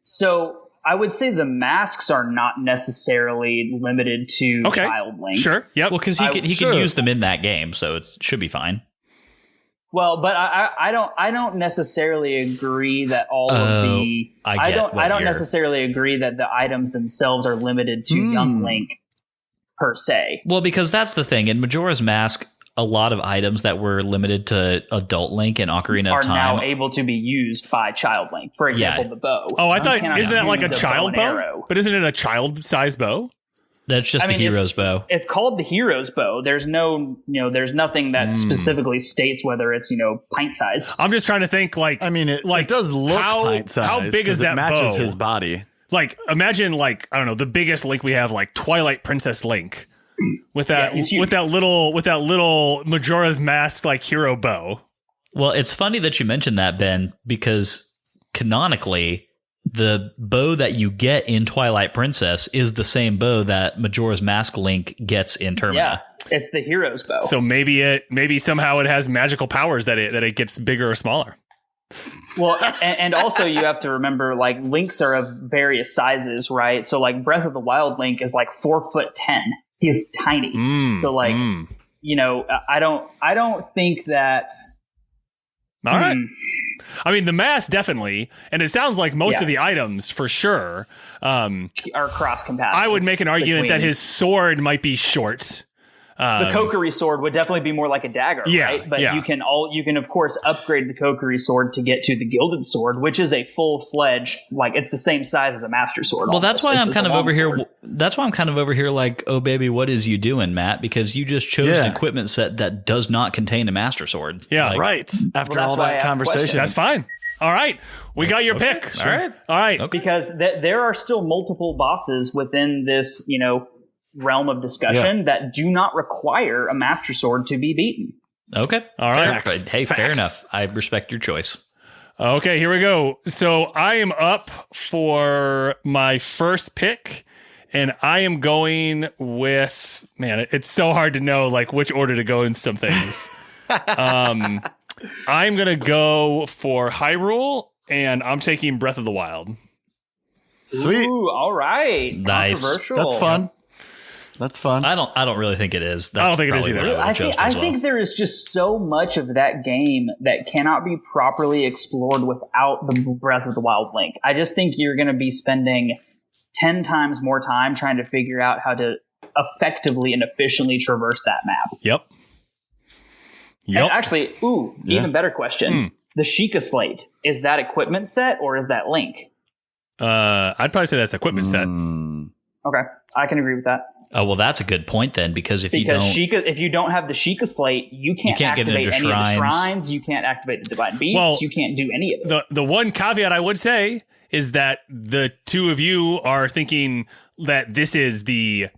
E: So I would say the masks are not necessarily limited to Child Link.
F: Sure. Yep.
D: Well, because he can use them in that game, so it should be fine.
E: Well, but I don't necessarily agree that all of the I don't necessarily agree that the items themselves are limited to young Link per se.
D: Well, because that's the thing. In Majora's Mask, a lot of items that were limited to adult Link and Ocarina
E: are
D: of Time
E: now able to be used by Child Link. For example, the bow.
F: Oh, I
E: You
F: thought,
E: cannot
F: isn't that like a
E: use
F: child
E: bow and
F: bow?
E: arrow.
F: But isn't it a child-sized bow?
D: That's just
E: I mean,
D: the hero's bow.
E: It's called the hero's bow. There's no, there's nothing that specifically states whether it's, pint size.
F: I'm just trying to think like,
A: I mean, it
F: like
A: does look pint-sized.
F: How big is
A: 'cause
F: that
A: it matches
F: bow?
A: his body.
F: Like, imagine like, I don't know, the biggest Link we have, like Twilight Princess Link. With that,
E: he's huge.
F: with that little Majora's Mask like hero bow.
D: Well, it's funny that you mentioned that, Ben, because canonically, the bow that you get in Twilight Princess is the same bow that Majora's Mask Link gets in Termina.
E: Yeah, it's the hero's bow.
F: So maybe somehow it has magical powers that it gets bigger or smaller.
E: Well, and also you have to remember, like, Links are of various sizes, right? So, like, Breath of the Wild Link is like 4'10". He's tiny. So, like, I don't think that.
F: All right. I mean, the mask definitely, and it sounds like most of the items for sure
E: Are cross compatible.
F: I would make an argument that his sword might be short.
E: The Kokiri sword would definitely be more like a dagger, right? But you can of course upgrade the Kokiri sword to get to the Gilded Sword, which is a full-fledged, like, it's the same size as a Master Sword.
D: Well, that's why
E: It's
D: I'm
E: a
D: kind of
E: long
D: over here.
E: sword.
D: That's why I'm kind of over here like, oh, baby, what is you doing, Matt? Because you just chose an equipment set that does not contain a Master Sword.
F: Yeah,
D: Like,
A: Right. After
E: that's
A: all
E: why I
A: that
E: asked the
A: conversation.
E: question.
F: That's fine. All right. We got your pick.
D: Sure.
F: All right.
D: Okay.
E: Because there are still multiple bosses within this, realm of discussion that do not require a Master Sword to be beaten.
D: Okay.
F: All right.
D: Fair. Hey, fair enough. I respect your choice.
F: Okay, here we go. So I am up for my first pick, and I am going with, man, it's so hard to know like which order to go in some things. I'm going to go for Hyrule, and I'm taking Breath of the Wild.
A: Sweet.
E: Ooh, all right.
D: Nice.
E: Controversial.
A: That's fun. That's fun.
D: I don't really think it is. That's
F: I don't think it is
D: probably
F: either.
D: what would adjust
E: I
D: as well.
E: think there is just so much of that game that cannot be properly explored without the Breath of the Wild link. I just think you're going to be spending 10 times more time trying to figure out how to effectively and efficiently traverse that map.
F: Yep.
E: And actually, even better question. The Sheikah Slate, is that equipment set or is that link?
F: I'd probably say that's equipment set.
E: Okay, I can agree with that.
D: Oh, well, that's a good point then, because if you don't
E: if you don't have the Sheikah Slate, you can't
D: get
E: activate
D: into
E: any of the
D: shrines.
E: shrines. You can't activate the Divine Beasts.
F: Well,
E: you can't do any of it.
F: The one caveat I would say is that the two of you are thinking that this is the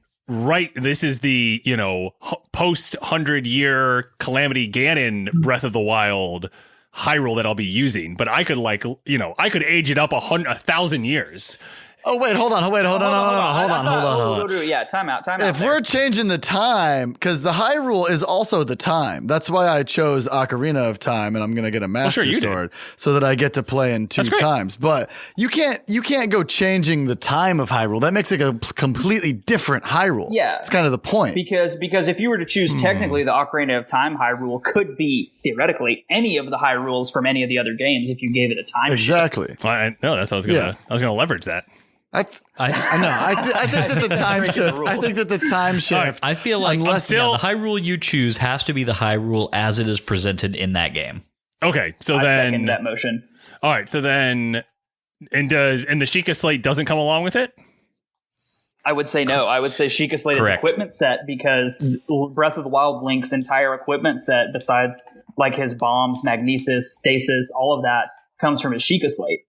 F: post 100-year Calamity Ganon Breath of the Wild Hyrule that I'll be using, but I could I could age it up 1,000 years.
A: Oh, wait, hold on. Hold on.
E: Yeah, time out.
A: If we're changing the time, because the Hyrule is also the time. That's why I chose Ocarina of Time, and I'm going to get a Master Sword so that I get to play in 2 times. But you can't go changing the time of Hyrule. That makes it a completely different Hyrule.
E: Yeah.
A: It's kind of the point.
E: Because if you were to choose technically the Ocarina of Time Hyrule could be theoretically any of the Hyrules from any of the other games if you gave it a time shift.
A: Exactly.
F: I that's what I was gonna leverage that.
A: I know. I think that the time shift. I think that the time shift.
D: I feel like
A: unless
D: the Hyrule you choose has to be the Hyrule as it is presented in that game.
F: Okay, so
E: I
F: then
E: second that motion.
F: All right, so then and the Sheikah Slate doesn't come along with it?
E: I would say no. I would say Sheikah Slate
D: Correct.
E: is equipment set because Breath of the Wild Link's entire equipment set, besides like his bombs, magnesis, stasis, all of that comes from his Sheikah Slate.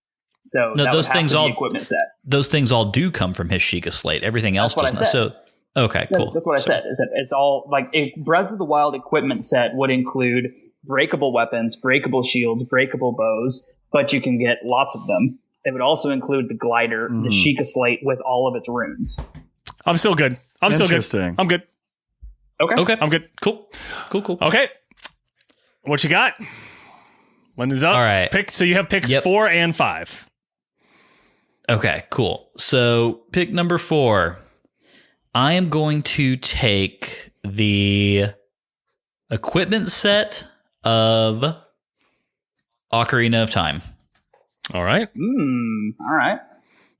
E: So
D: No,
E: that
D: those
E: would have
D: things
E: to be
D: all
E: equipment set.
D: Those things all do come from his Sheikah Slate. Everything else
E: That's what
D: does
E: I
D: not.
E: said.
D: So okay, cool.
E: That's what I said. Is that it's all like a Breath of the Wild equipment set would include breakable weapons, breakable shields, breakable bows, but you can get lots of them. It would also include the glider, the Sheikah Slate with all of its runes.
F: I'm still good. I'm still good.
A: Interesting.
F: I'm good.
E: Okay.
F: I'm good.
D: Cool.
F: Okay. What you got? When is up?
D: All right.
F: So you have picks 4 and 5.
D: Okay, cool. So pick number 4. I am going to take the equipment set of Ocarina of Time.
F: All right.
E: All right.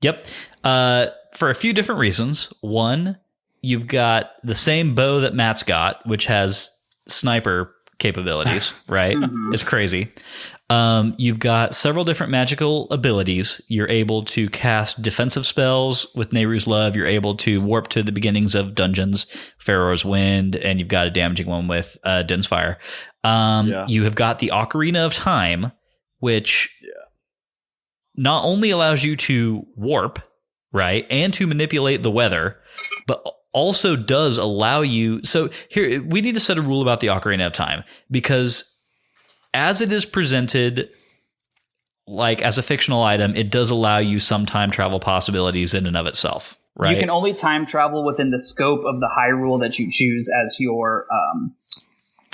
D: Yep. For a few different reasons. One, you've got the same bow that Matt's got, which has sniper capabilities, right? It's crazy. You've got several different magical abilities. You're able to cast defensive spells with Nehru's Love. You're able to warp to the beginnings of dungeons, Pharaoh's Wind, and you've got a damaging one with Din's Fire. You have got the Ocarina of Time, which not only allows you to warp, right, and to manipulate the weather, but also does allow you. So here, we need to set a rule about the Ocarina of Time, because as it is presented, like as a fictional item, it does allow you some time travel possibilities in and of itself, right?
E: You can only time travel within the scope of the Hyrule that you choose as your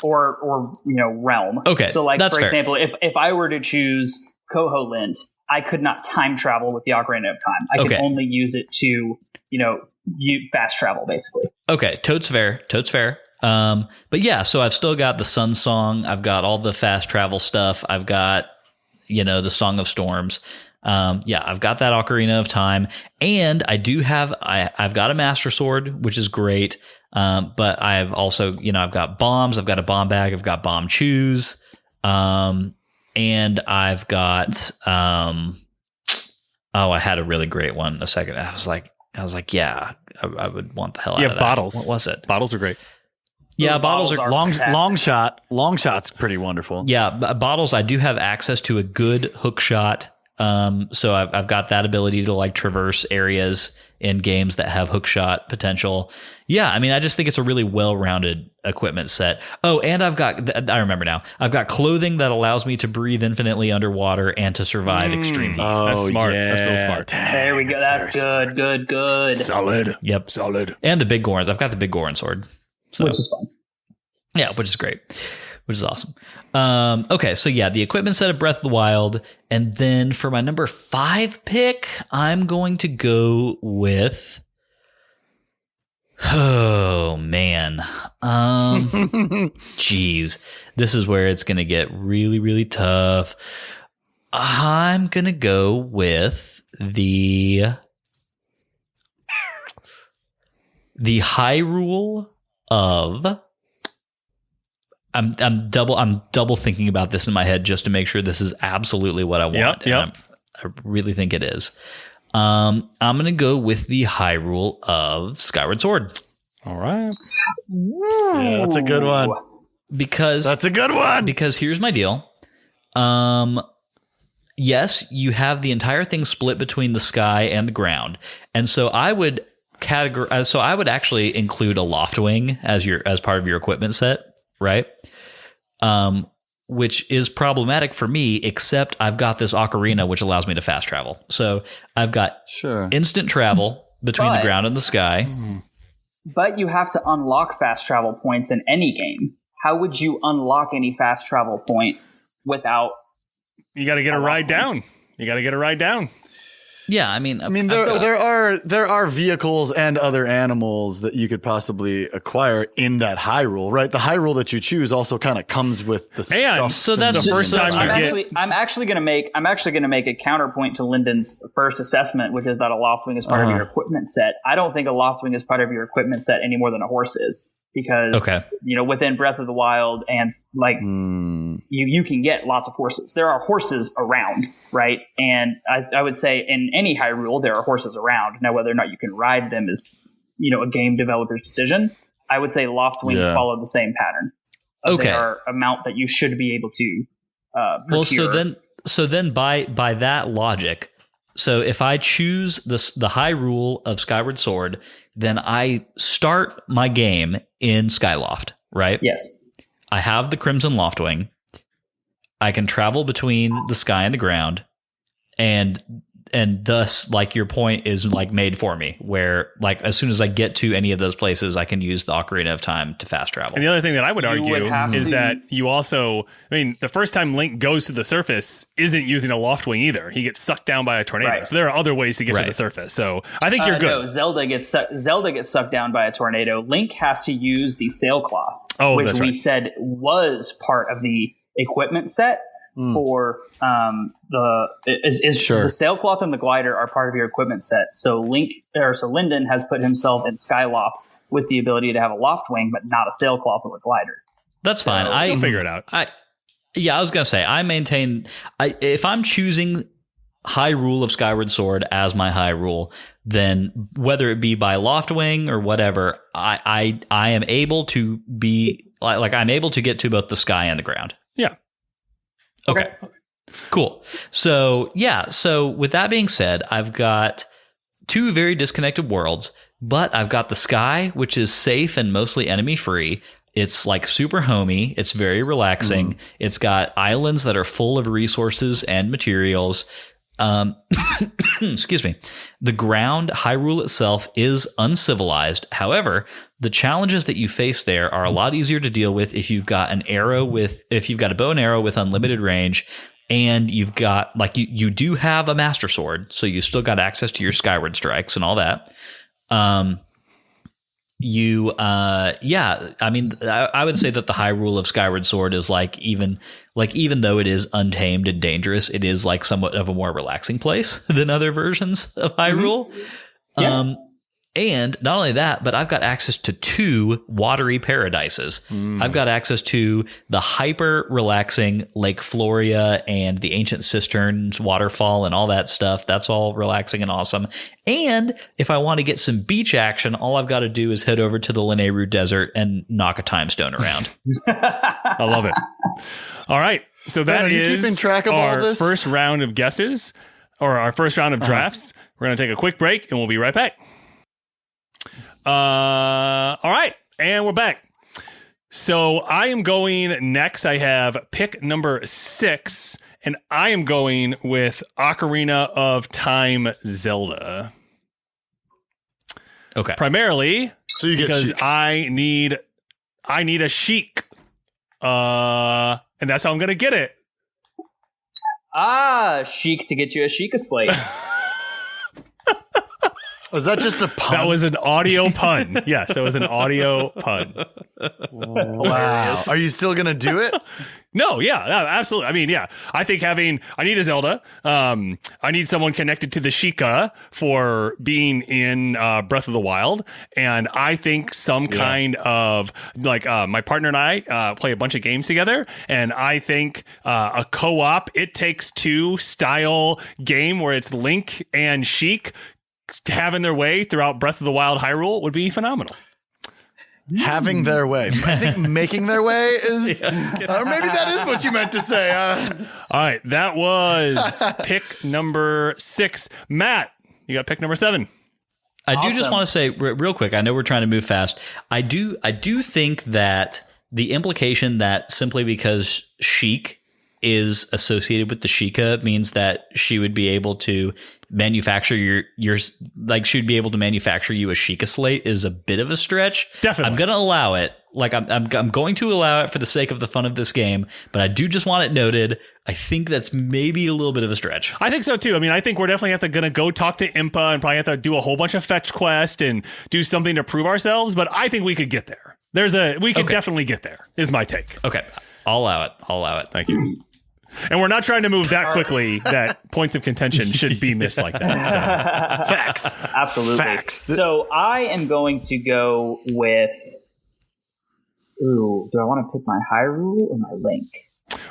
E: realm.
D: Okay,
E: so like
D: that's
E: for
D: fair.
E: example, if I were to choose Koholint, I could not time travel with the Ocarina of Time. I could only use it to fast travel basically.
D: Okay, totes fair. But yeah, so I've still got the Sun Song. I've got all the fast travel stuff. I've got, the Song of Storms. I've got that Ocarina of Time, and I do have, I've got a Master Sword, which is great. But I've also, I've got bombs. I've got a bomb bag. I've got bomb chews. And I've got, I had a really great one a second. I was like, yeah, I would want the hell out of that.
F: You have bottles.
D: What was it?
F: Bottles are great.
D: Yeah, bottles are
A: long shot. Long shot's pretty wonderful.
D: Yeah, bottles. I do have access to a good hook shot. So I've got that ability to like traverse areas in games that have hook shot potential. Yeah, I mean, I just think it's a really well-rounded equipment set. Oh, and I remember now. I've got clothing that allows me to breathe infinitely underwater and to survive extreme heat.
F: That's smart.
A: Yeah.
F: That's real smart.
E: There we go. That's good.
F: Solid.
D: Yep.
F: Solid.
D: And the big Goron. I've got the big Goron sword. So,
E: Which is fun.
D: yeah, which is great. which is awesome. Okay, so yeah, the equipment set of Breath of the Wild. And then for my number 5 pick, I'm going to go with... Oh, man. Geez. This is where it's going to get really, really tough. I'm going to go with the Hyrule of... I'm double thinking about this in my head just to make sure this is absolutely what I want.
F: Yep.
D: I really think it is. I'm going to go with the Hyrule of Skyward Sword.
F: All right.
A: Yeah, that's a good one.
D: Because here's my deal. Yes, you have the entire thing split between the sky and the ground. And so I would actually include a Loftwing as part of your equipment set, right? Which is problematic for me, except I've got this ocarina, which allows me to fast travel. So I've got instant travel between the ground and the sky.
E: But you have to unlock fast travel points in any game. How would you unlock any fast travel point without...
F: You got to get a ride down.
D: Yeah, I mean,
A: there are vehicles and other animals that you could possibly acquire in that Hyrule, right? The Hyrule that you choose also kind of comes with the stuff.
D: So that's
F: the first time
E: I'm actually going to make a counterpoint to Lyndon's first assessment, which is that a Loftwing is part of your equipment set. I don't think a Loftwing is part of your equipment set any more than a horse is. Because, within Breath of the Wild and you can get lots of horses. There are horses around, right? And I would say in any Hyrule, there are horses around. Now, whether or not you can ride them is, a game developer's decision. I would say Loftwings follow the same pattern.
D: Okay.
E: They are amount that you should be able to procure.
D: Well, so then by that logic, so if I choose the Hyrule of Skyward Sword, then I start my game in Skyloft, right?
E: Yes.
D: I have the Crimson Loftwing. I can travel between the sky and the ground, and thus, like, your point is like made for me, where like as soon as I get to any of those places, I can use the Ocarina of Time to fast travel.
F: And the other thing that I would argue is that you also, the first time Link goes to the surface isn't using a Loftwing either. He gets sucked down by a tornado. Right. So there are other ways to get to the surface. So I think you're good.
E: No, Zelda gets sucked down by a tornado. Link has to use the sailcloth, which we said was part of the equipment set. For the sailcloth and the glider are part of your equipment set. So Lyndon has put himself in Skyloft with the ability to have a Loftwing, but not a sailcloth or a glider.
D: That's fine.
F: We'll figure it out.
D: I was gonna say I maintain. If I'm choosing Hyrule of Skyward Sword as my Hyrule, then whether it be by Loftwing or whatever, I am able to be like I'm able to get to both the sky and the ground.
F: Yeah.
D: Okay. Cool. So with that being said, I've got 2 very disconnected worlds, but I've got the sky, which is safe and mostly enemy free. It's like super homey. It's very relaxing. It's got islands that are full of resources and materials. Excuse me. The ground, Hyrule itself, is uncivilized. However, the challenges that you face there are a lot easier to deal with if you've got a bow and arrow with unlimited range, and you've got you do have a Master Sword, so you still got access to your Skyward Strikes and all that. I would say that the Hyrule of Skyward Sword is even though it is untamed and dangerous, it is like somewhat of a more relaxing place than other versions of Hyrule. Yeah. And not only that, but I've got access to 2 watery paradises. I've got access to the hyper relaxing Lake Floria and the Ancient Cisterns waterfall and all that stuff. That's all relaxing and awesome. And if I want to get some beach action, all I've got to do is head over to the Lanayru Desert and knock a time stone around.
F: I love it. All right. So that is
A: keeping track of
F: our
A: all this?
F: first round of guesses, or our first round of drafts. We're going to take a quick break and we'll be right back. All right, and we're back. So I am going next. I have pick number 6, and I am going with Ocarina of Time Zelda.
D: Okay.
F: Primarily
A: so you get
F: because
A: chic.
F: I need a chic. And that's how I'm going to get it.
E: Sheik to get you a Sheikah slate.
A: Was that just a pun?
F: That was an audio pun. Yes, that was an audio pun.
A: Wow. Are you still going to do it?
F: No, absolutely. I mean, yeah, I think I need a Zelda. I need someone connected to the Sheikah for being in Breath of the Wild. And I think some kind of my partner and I play a bunch of games together. And I think a co-op It Takes Two style game where it's Link and Sheik having their way throughout Breath of the Wild Hyrule would be phenomenal.
A: Having their way. I think making their way is, or maybe that is what you meant to say.
F: All right, that was pick number 6. Matt, you got pick number 7.
D: I do just want to say real quick, I know we're trying to move fast. I do think that the implication that simply because Sheik is associated with the Sheikah means that she would be able to manufacture she'd be able to manufacture you a Sheikah slate is a bit of a stretch.
F: Definitely.
D: I'm going to allow it. I'm going to allow it for the sake of the fun of this game, but I do just want it noted. I think that's maybe a little bit of a stretch.
F: I think so too. I mean, I think we're definitely gonna go talk to Impa and probably have to do a whole bunch of fetch quests and do something to prove ourselves, but I think we could get there. We could definitely get there, is my take.
D: Okay. I'll allow it.
F: Thank you. And we're not trying to move that quickly that points of contention should be missed like that. So.
A: Facts.
E: Absolutely.
A: Facts.
E: So I am going to go with... Ooh, do I want to pick my Hyrule or my Link?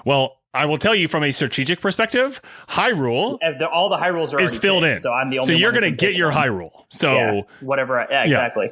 F: Well, I will tell you from a strategic perspective, Hyrule
E: all the Hyrules are
F: is filled in.
E: So I'm the only
F: So you're
E: going to
F: get your Hyrule. So
E: whatever. Exactly.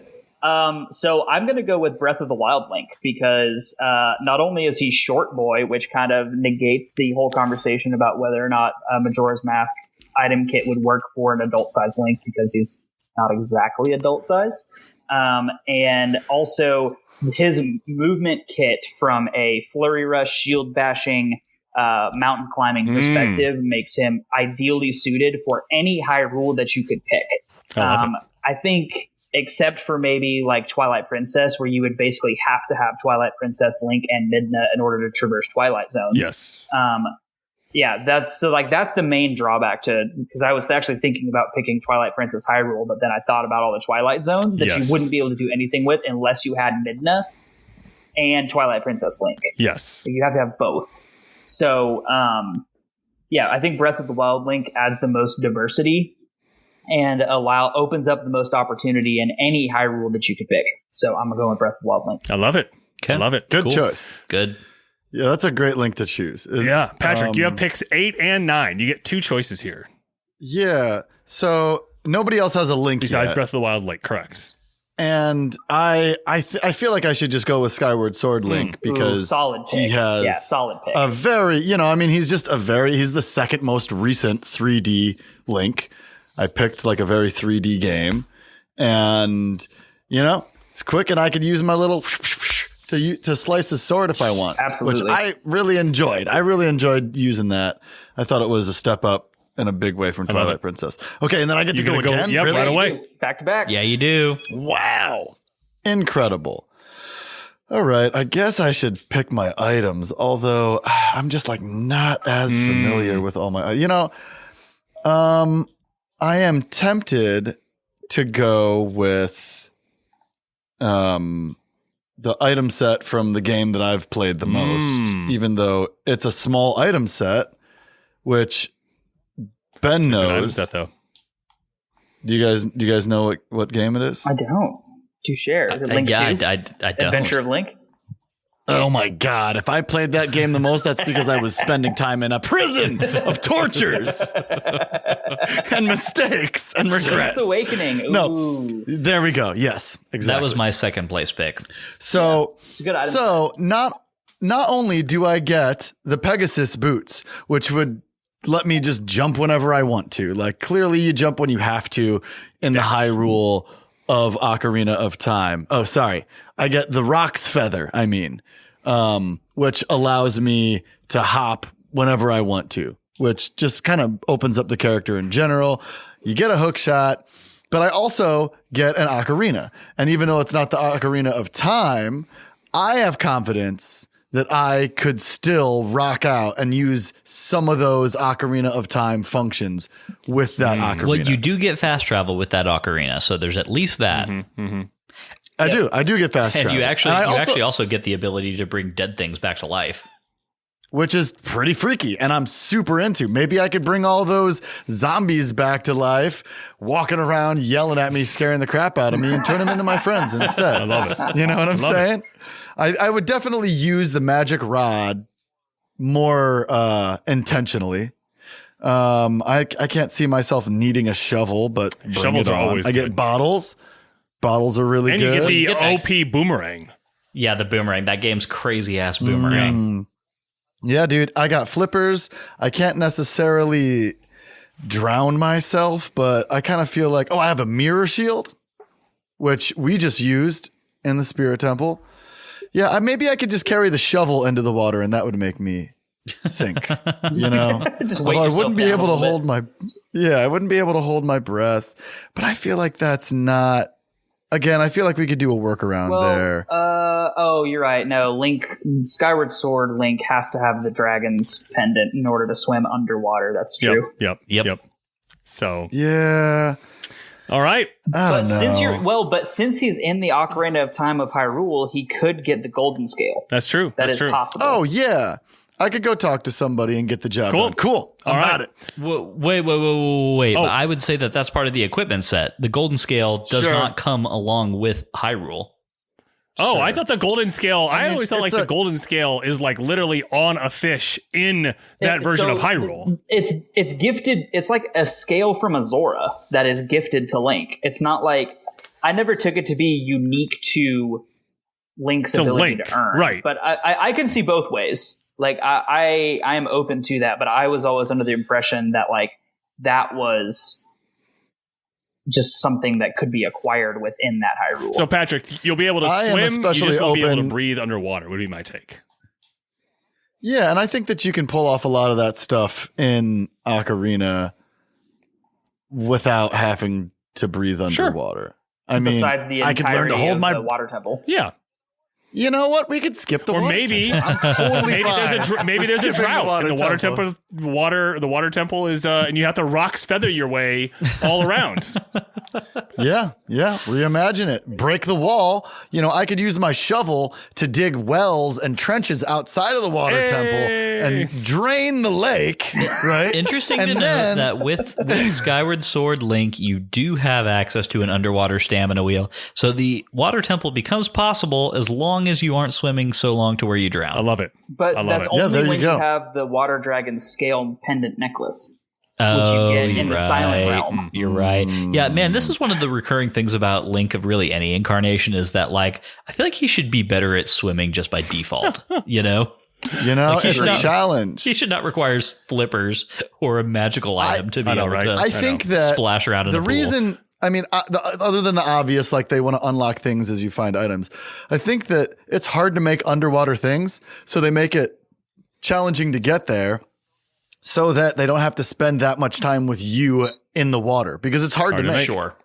E: So I'm going to go with Breath of the Wild Link because not only is he short boy, which kind of negates the whole conversation about whether or not Majora's Mask item kit would work for an adult-sized Link because he's not exactly adult-sized. And also his movement kit from a flurry rush, shield bashing, mountain climbing perspective makes him ideally suited for any Hyrule that you could pick. I think... except for maybe like Twilight Princess, where you would basically have to have Twilight Princess, Link, and Midna in order to traverse Twilight Zones.
F: Yes.
E: That's the main drawback to, because I was actually thinking about picking Twilight Princess Hyrule, but then I thought about all the Twilight Zones that you wouldn't be able to do anything with unless you had Midna and Twilight Princess Link.
F: Yes.
E: You have to have both. So, I think Breath of the Wild Link adds the most diversity and opens up the most opportunity in any Hyrule that you could pick. So I'm going to go with Breath of the Wild Link.
F: I love it.
D: Okay.
F: I love it.
A: Good choice.
D: Good.
A: Yeah, that's a great link to choose.
F: Patrick, you have picks 8 and 9. You get 2 choices here.
A: Yeah. So nobody else has a link
F: besides
A: yet.
F: Breath of the Wild Link, correct?
A: And I feel like I should just go with Skyward Sword Link because
E: solid pick.
A: He has
E: solid pick.
A: a very, he's the second most recent 3D Link. I picked like a very 3D game, and it's quick, and I could use my little to slice his sword if I want.
E: Absolutely,
A: which I really enjoyed. I really enjoyed using that. I thought it was a step up in a big way from Twilight Princess. Okay, and then I get to go again.
F: Yep,
A: really?
F: right away,
E: back to back.
D: Yeah, you do.
A: Wow, incredible. All right, I guess I should pick my items, although I'm just like not as familiar with all my. I am tempted to go with the item set from the game that I've played the most, even though it's a small item set, which Ben knows.
F: Item set, though.
A: Do you guys know what game it is?
E: I don't. Do you share? Is it Link 2?
D: I don't.
E: Adventure of Link?
A: Oh my God. If I played that game the most, that's because I was spending time in a prison of tortures and mistakes and regrets.
E: Link's Awakening. Ooh.
A: No, there we go. Yes, exactly.
D: That was my second place pick.
A: So,
E: it's a good item.
A: So not only do I get the Pegasus boots, which would let me just jump whenever I want to. Like clearly you jump when you have to in the Hyrule of Ocarina of Time. Oh, sorry. I get the Rock's Feather, which allows me to hop whenever I want to, which just kind of opens up the character in general. You get a hook shot, but I also get an ocarina. And even though it's not the Ocarina of Time, I have confidence that I could still rock out and use some of those Ocarina of Time functions with that ocarina.
D: Well, you do get fast travel with that ocarina, so there's at least that.
A: I do get fast
D: And
A: travel.
D: you actually
A: And I
D: actually also get the ability to bring dead things back to life.
A: which is pretty freaky, and I'm super into. Maybe I could bring all those zombies back to life, walking around, yelling at me, scaring the crap out of me, and turn them into my friends instead. I
F: love it.
A: You know what I'm saying? I would definitely use the magic rod more intentionally. I can't see myself needing a shovel, but
F: Shovels are always
A: I get
F: good.
A: bottles. Bottles are really
F: And
A: good.
F: you get the OP boomerang.
D: Yeah, the boomerang. That game's crazy ass boomerang.
A: Yeah, dude, I got flippers. I can't necessarily drown myself, but I kind of feel like, I have a mirror shield, which we just used in the Spirit Temple. Yeah, maybe I could just carry the shovel into the water and that would make me sink, you know?
E: Just weight
A: Although I
E: yourself
A: wouldn't be
E: down
A: able
E: a
A: to
E: little
A: hold I wouldn't be able to hold my breath, but I feel like that's not, again, I feel like we could do a workaround there.
E: You're right. No, Skyward Sword Link has to have the dragon's pendant in order to swim underwater. That's true.
F: Yep. So,
A: Yeah.
F: all right.
A: I don't know.
E: But since he's in the Ocarina of Time of Hyrule, he could get the golden scale.
F: That's true.
E: That
F: That's
E: is
F: true.
E: possible.
A: Oh, yeah. I could go talk to somebody and get the job
F: Cool.
A: done. Cool. I'm
F: All
A: about
F: right.
A: it.
D: Wait.
F: Oh.
D: I would say that that's part of the equipment set. The golden scale does
F: Sure.
D: not come along with Hyrule.
F: Oh,
A: Sure.
F: I thought the golden scale, I
A: mean,
F: always thought like
A: it's
F: the golden scale is like literally on a fish in that version of Hyrule.
E: It's gifted. It's like a scale from Azora that is gifted to Link. It's not like I never took it to be unique to Link's ability
F: Link,
E: to earn.
F: right.
E: But I can see both ways. Like I am open to that, but I was always under the impression that like that was just something that could be acquired within that Hyrule.
F: So Patrick, you'll be able to
A: I am
F: swim, you
A: especially
F: just won't be able to
A: open-
F: breathe underwater, would be my take.
A: Yeah, and I think that you can pull off a lot of that stuff in Ocarina without having to breathe underwater. I mean,
E: besides the
A: I could learn to
E: entirety
A: hold
E: of
A: my.
E: the water temple.
F: Yeah.
A: You know what? We could skip the
F: Or
A: water
F: maybe
A: temple. I'm totally
F: maybe
A: fine.
F: there's a
A: Skipping
F: drought in the water temple. The water temple is and you have to rocks feather your way all around.
A: Yeah. Reimagine it. Break the wall. You know, I could use my shovel to dig wells and trenches outside of the water temple and drain the lake. Right.
D: Interesting
A: And
D: to
A: then-
D: note that with Skyward Sword Link, you do have access to an underwater stamina wheel. So the water temple becomes possible as long as you aren't swimming so long to where you drown.
F: I love it.
E: But
F: I love
E: that's
F: it.
A: Yeah,
E: only
A: there you
E: when you
A: go.
E: have the water dragon scale pendant necklace.
D: Oh,
E: get in
D: you're
E: the
D: right.
E: Silent Realm.
D: You're right. Yeah, man, this is one of the recurring things about Link of really any incarnation is that, like, I feel like he should be better at swimming just by default, you know?
A: You know,
D: Like, he
A: it's
D: should
A: a
D: not-
A: challenge.
D: He should not require flippers or a magical item to be
F: I know,
D: able
F: right?
D: to
A: I think that
D: splash around in
A: the
D: the pool.
A: reason, I mean, other than the obvious, like they want to unlock things as you find items, I think that it's hard to make underwater things, so they make it challenging to get there so that they don't have to spend that much time with you in the water because it's hard to make.
D: Sure.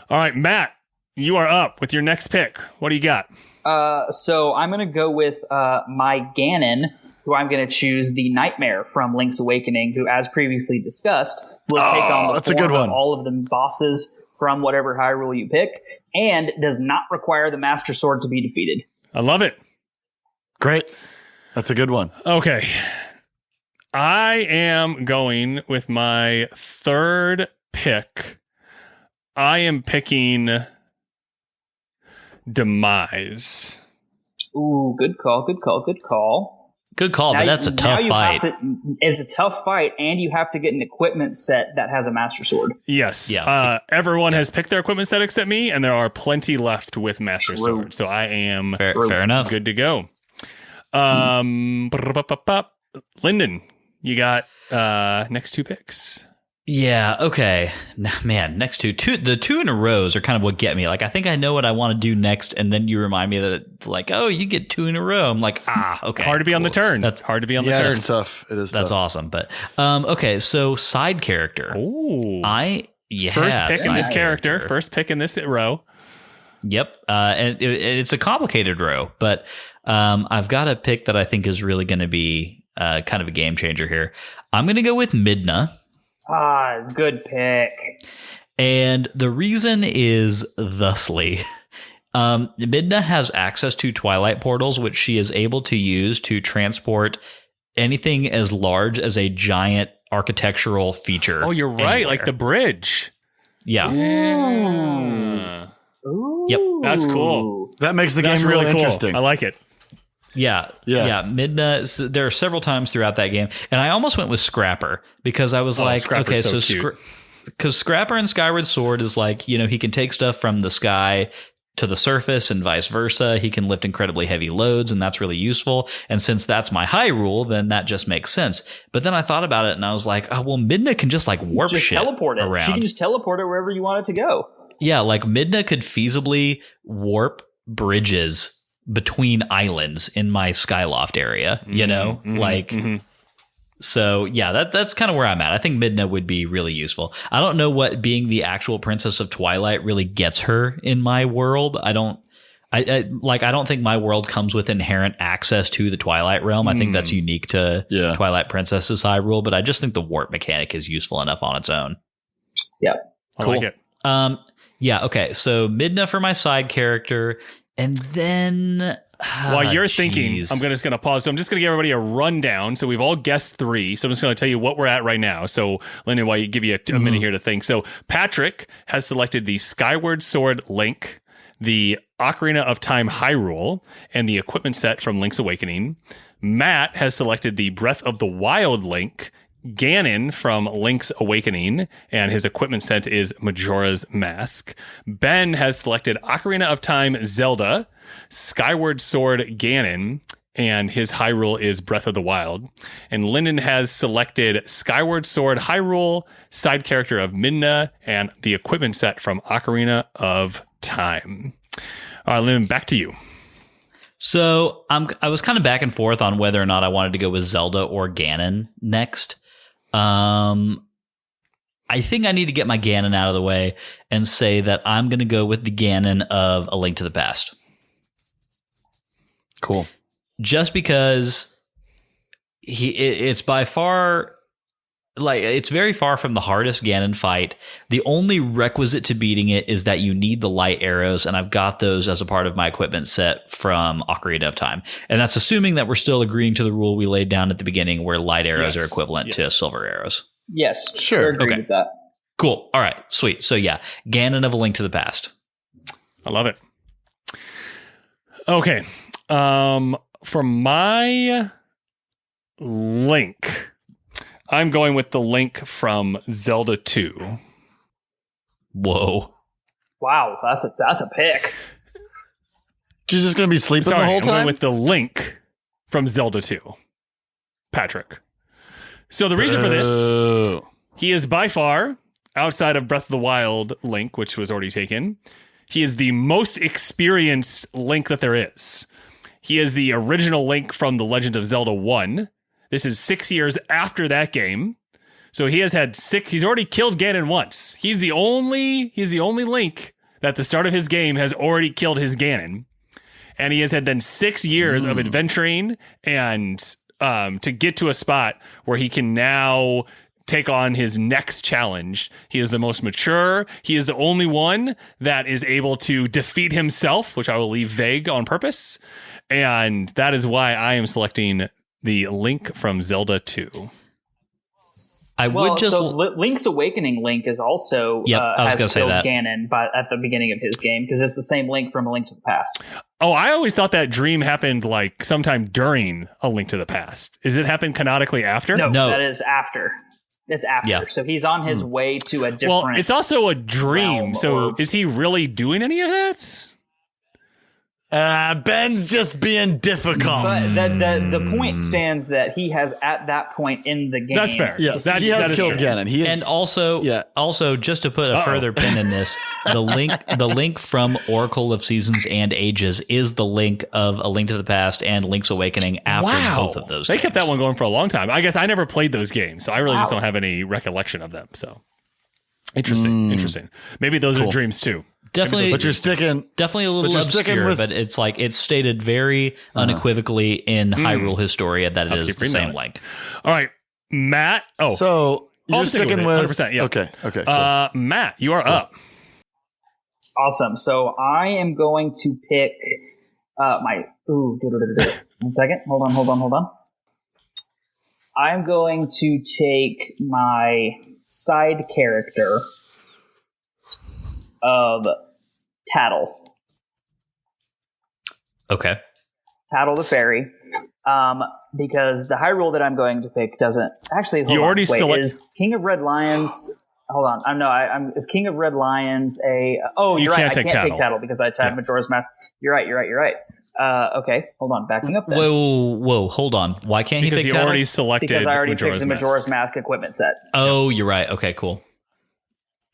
F: All right, Matt, you are up with your next pick. What do you got?
E: So I'm going to go with my Ganon, who I'm going to choose the Nightmare from Link's Awakening, who, as previously discussed, will take on the
A: that's a
E: form
A: good one.
E: of all of the bosses from whatever Hyrule you pick, and does not require the Master Sword to be defeated.
F: I love it.
A: Great. That's a good one.
F: Okay. I am going with my third pick. I am picking Demise.
E: Ooh, good call.
D: Good call, but that's a tough fight.
E: It's a tough fight, and you have to get an equipment set that has a Master Sword.
F: Yes.
D: Yeah.
F: Everyone has picked their equipment set except me, and there are plenty left with Master
E: True.
F: Sword. So I am
D: Fair enough.
F: good to go. Lyndon, you got next two picks.
D: Yeah, okay. Man, next the two in a rows are kind of what get me. Like, I think I know what I want to do next, and then you remind me that, like, oh, you get two in a row. I'm like, okay.
F: Hard to be on the
D: cool.
F: turn.
D: That's
F: hard to be on the
A: Yeah,
F: turn.
A: it's tough. It is
D: That's
A: tough.
D: awesome. But okay, so side character.
F: Ooh.
D: First
F: First pick in this
D: side
F: character. First pick in this row.
D: Yep. And it's a complicated row, but I've got a pick that I think is really going to be kind of a game changer here. I'm going to go with Midna.
E: Good pick.
D: And the reason is thusly. Midna has access to Twilight portals, which she is able to use to transport anything as large as a giant architectural feature.
F: Oh, you're right.
D: anywhere.
F: Like the bridge.
D: Yeah.
E: Ooh.
D: Yep.
F: That's cool.
A: That makes the
F: That's
A: game really
F: really cool.
A: interesting.
F: I like it.
D: Yeah. Midna. There are several times throughout that game, and I almost went with Scrapper because I was like,
F: Scrapper's
D: okay,
F: so cute.
D: because Scrapper in Skyward Sword is like, he can take stuff from the sky to the surface and vice versa. He can lift incredibly heavy loads, and that's really useful. And since that's my Hyrule, then that just makes sense. But then I thought about it, and I was like, oh, well, Midna can just like warp
E: Just
D: shit
E: teleport it.
D: around.
E: She can just teleport it wherever you want it to go.
D: Yeah, like Midna could feasibly warp bridges between islands in my Skyloft area, So yeah, that's kind of where I'm at. I think Midna would be really useful. I don't know what being the actual Princess of Twilight really gets her in my world. I don't think my world comes with inherent access to the Twilight realm. I think that's unique to Twilight Princess's Hyrule, but I just think the warp mechanic is useful enough on its own.
E: Yeah.
F: I like it.
D: Yeah, okay. So Midna for my side character, and then
F: while you're thinking, I'm just going to pause. So I'm just going to give everybody a rundown. So we've all guessed 3. So I'm just going to tell you what we're at right now. So Lyndon, while you give you a minute here to think. So Patrick has selected the Skyward Sword Link, the Ocarina of Time Hyrule, and the equipment set from Link's Awakening. Matt has selected the Breath of the Wild Link, Ganon from Link's Awakening, and his equipment set is Majora's Mask. Ben has selected Ocarina of Time Zelda, Skyward Sword Ganon, and his Hyrule is Breath of the Wild. And Lyndon has selected Skyward Sword Hyrule, side character of Midna, and the equipment set from Ocarina of Time. All right, Lyndon, back to you.
D: So I was kind of back and forth on whether or not I wanted to go with Zelda or Ganon next. I think I need to get my Ganon out of the way and say that I'm going to go with the Ganon of A Link to the Past.
A: Cool.
D: Just because it's by far, like, it's very far from the hardest Ganon fight. The only requisite to beating it is that you need the light arrows, and I've got those as a part of my equipment set from Ocarina of Time. And that's assuming that we're still agreeing to the rule we laid down at the beginning where light arrows are equivalent to silver arrows.
E: Yes.
A: Sure.
E: I agree with that.
D: Cool. All right. Sweet. So yeah, Ganon of A Link to the Past.
F: I love it. Okay. For my Link, I'm going with the Link from Zelda 2.
D: Whoa.
E: Wow, that's a pick.
A: She's just going to be sleeping the whole
F: I'm going
A: time?
F: with the Link from Zelda 2. Patrick. So the reason for this, he is by far, outside of Breath of the Wild Link, which was already taken, he is the most experienced Link that there is. He is the original Link from The Legend of Zelda 1. This is 6 years after that game. So he has had he's already killed Ganon once. He's the only Link that at the start of his game has already killed his Ganon. And he has had then 6 years of adventuring and to get to a spot where he can now take on his next challenge. He is the most mature. He is the only one that is able to defeat himself, which I will leave vague on purpose. And that is why I am selecting the Link from Zelda 2.
E: Link's Awakening Link is also
D: I was
E: has
D: gonna say
E: killed
D: that.
E: Ganon at the beginning of his game because it's the same Link from A Link to the Past.
F: Oh, I always thought that dream happened like sometime during A Link to the Past. Is it happen canonically after?
E: No,
D: No.
E: that is after. It's after.
D: Yeah.
E: So he's on his way to a different.
F: Well, it's also a dream.
E: realm
F: So
E: or-
F: is he really doing any of that?
A: Ben's just being difficult.
E: But the point stands that he has at that point in the game.
F: That's fair.
A: Yes,
F: That
A: he has
F: is
A: killed
F: true.
A: Ganon. He is,
D: And also, just to put a further pin in this, the link from Oracle of Seasons and Ages is the Link of A Link to the Past and Link's Awakening after both of those
F: They
D: games.
F: kept that one going for a long time. I guess I never played those games, so I really just don't have any recollection of them. So interesting. Maybe those are dreams too.
D: Definitely,
A: But you're sticking.
D: definitely a little
A: you're sticking
D: obscure,
A: with-
D: but it's like it's stated very unequivocally in Hyrule history that it is the same link.
F: All right, Matt. Oh,
A: So you're
F: I'll stick
A: sticking
F: with
A: with.
F: it, 100%, yeah.
A: Okay. Cool.
F: Matt, you are up.
E: Awesome. So I am going to pick my. One second. Hold on. I'm going to take my side character of Tattle.
D: Okay.
E: Tattle the fairy. Because the Hyrule that I'm going to pick doesn't actually.
F: You already select.
E: Is King of Red Lions. Hold on. I'm is King of Red Lions a? Oh,
F: You
E: you're right.
F: can't
E: I
F: take
E: can't take
F: Tattle.
E: Tattle because I have Majora's Mask. You're right. Okay, hold on. Backing up then.
D: Whoa, hold on. Why can't he
F: Because
D: pick
F: you
D: Tattle?
F: already selected
E: Because I already
F: Majora's
E: picked the
F: Mask.
E: Majora's Mask equipment set.
D: Oh, you're right. Okay, cool.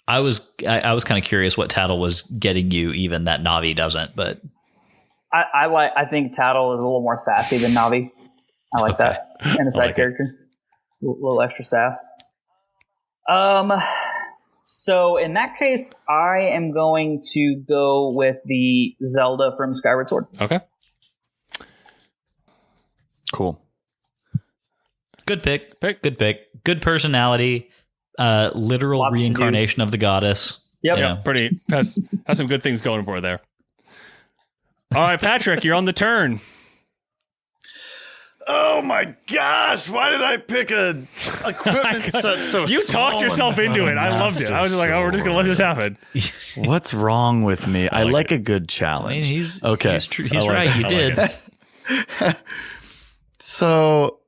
D: I was kind of curious what Tattle was getting you, even that Navi doesn't. But
E: I think Tattle is a little more sassy than Navi. I like that in a side character. A little extra sass. So in that case, I am going to go with the Zelda from Skyward Sword.
F: Okay.
A: Cool.
D: good pick. Good pick. Good personality. Literal
E: Lots to
D: reincarnation of the goddess.
E: Yep.
D: You
F: Yeah,
D: know.
F: pretty. Has some good things going for it there. All right, Patrick, you're on the turn.
A: Oh my gosh! Why did I pick a equipment set so
F: You
A: small
F: talked yourself
A: and
F: into it. I loved it. I was just like, oh, we're just gonna let this happen.
A: What's wrong with me? I like a good
D: I
A: challenge.
D: mean, he's
A: okay.
D: He's, true.
A: I
D: He's
A: like
D: right.
A: it.
D: You
F: I
D: did.
F: like
A: So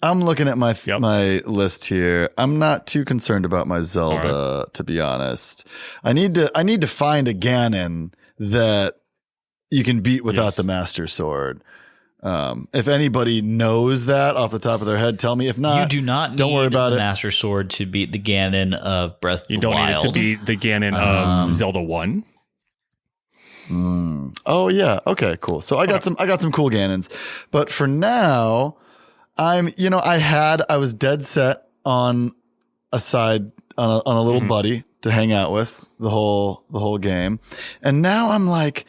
A: I'm looking at my
F: Yep.
A: my list here. I'm not too concerned about my Zelda, to be honest. I need to find a Ganon that you can beat without
F: Yes.
A: the Master Sword. If anybody knows that off the top of their head, tell me. If not,
D: You do not
A: don't
D: need
A: worry about
D: the
A: it.
D: Master Sword to beat the Ganon of Breath of
F: You
D: the
F: don't need it
D: Wild.
F: to be the Ganon of Zelda 1.
A: Oh yeah. Okay. Cool. So I got some cool Ganons, but for now, I was dead set on a side on a little buddy to hang out with the whole game, and now I'm like,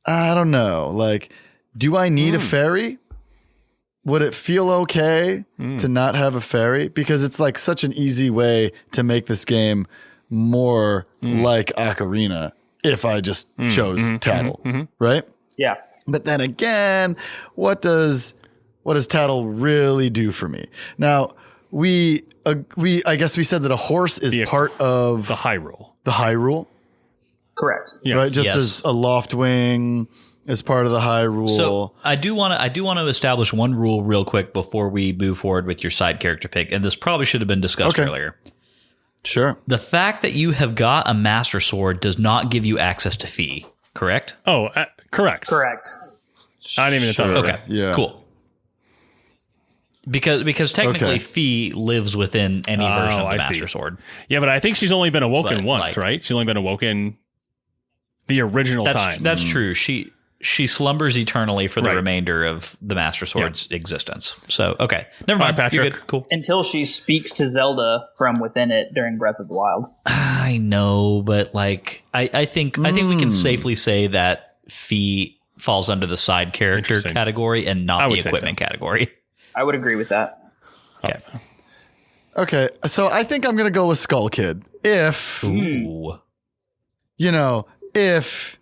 A: I don't know. Like, do I need a fairy? Would it feel okay to not have a fairy? Because it's like such an easy way to make this game more like Ocarina if I just chose Tattle, right?
E: Yeah.
A: But then again, what does Tattle really do for me? Now, I guess we said that a horse is part of
F: The Hyrule.
A: the Hyrule,
E: Correct.
F: Yes.
A: right? Just
D: Yes.
A: as a Loftwing is part of the Hyrule.
D: So I do want to establish one rule real quick before we move forward with your side character pick, and this probably should have been discussed
A: Okay.
D: earlier.
A: Sure.
D: The fact that you have got a Master Sword does not give you access to Fee, correct?
F: Oh, correct.
E: Correct.
F: I didn't even thought of
D: Okay,
F: that.
A: Yeah.
D: cool. Because technically
A: Okay.
D: Fee lives within any version of the
F: I see.
D: Master Sword.
F: Yeah, but I think she's only been awoken
D: But,
F: once,
D: like-
F: right? She's only been awoken the original time.
D: That's true. She slumbers eternally for the
F: Right.
D: remainder of the Master Sword's existence. So, okay. Never
F: All
D: mind.
F: right,
D: You're
F: Patrick.
D: good. Cool.
E: Until she speaks to Zelda from within it during Breath of the Wild.
D: I know, but like I think we can safely say that Fee falls under the side character
F: Interesting.
D: category and
F: I
D: not the
F: would say
D: equipment
F: so.
D: category.
E: I would agree with that.
D: Okay.
A: Okay. So I think I'm gonna go with Skull Kid. If
D: Ooh.
A: if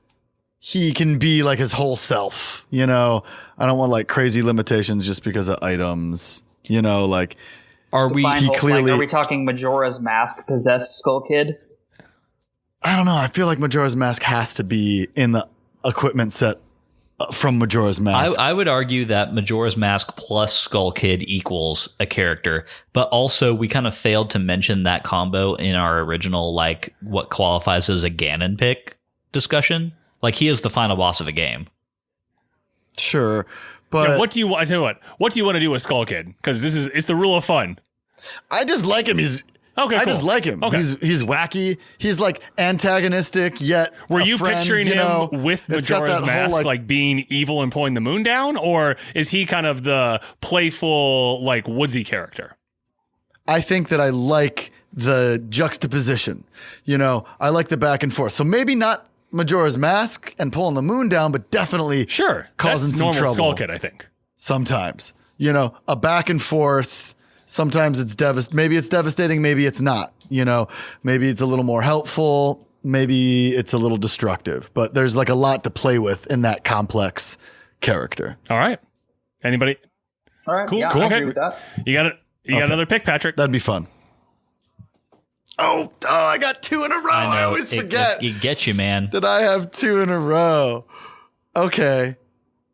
A: he can be like his whole self, I don't want like crazy limitations just because of items, like
D: Are we
E: Fine,
A: clearly-
E: are we talking Majora's Mask possessed Skull Kid?
A: I don't know. I feel like Majora's Mask has to be in the equipment set from Majora's Mask.
D: I would argue that Majora's Mask plus Skull Kid equals a character, but also we kind of failed to mention that combo in our original, like, what qualifies as a Ganon pick discussion. Like, he is the final boss of the game.
A: Sure, but
F: Yeah, what do you want? I tell you what do you want to do with Skull Kid? Because it's the rule of fun.
A: I just like him.
F: Okay,
A: I
F: cool.
A: just like him.
F: Okay.
A: He's wacky. He's like antagonistic yet.
F: Were
A: a
F: you
A: friend,
F: picturing him with
A: that's got
F: Majora's
A: that
F: Mask,
A: whole,
F: like being evil and pulling the moon down, or is he kind of the playful, like woodsy character?
A: I think that I like the juxtaposition. You know, I like the back and forth. So maybe not Majora's Mask and pulling the moon down, but definitely
F: Sure.
A: causing
F: That's
A: some
F: normal
A: trouble.
F: Skull Kid, I think.
A: Sometimes, you know, a back and forth. Sometimes it's maybe it's devastating, maybe it's not. You know, maybe it's a little more helpful, maybe it's a little destructive. But there's like a lot to play with in that complex character.
F: All right. Anybody?
E: All right.
F: Cool.
E: Yeah,
F: Cool.
E: I
F: Okay.
E: agree with that.
F: You got it. You got another pick, Patrick.
A: That'd be fun. Oh, I got 2 in a row. I always forget.
D: It gets you, man.
A: Did I have 2 in a row? Okay.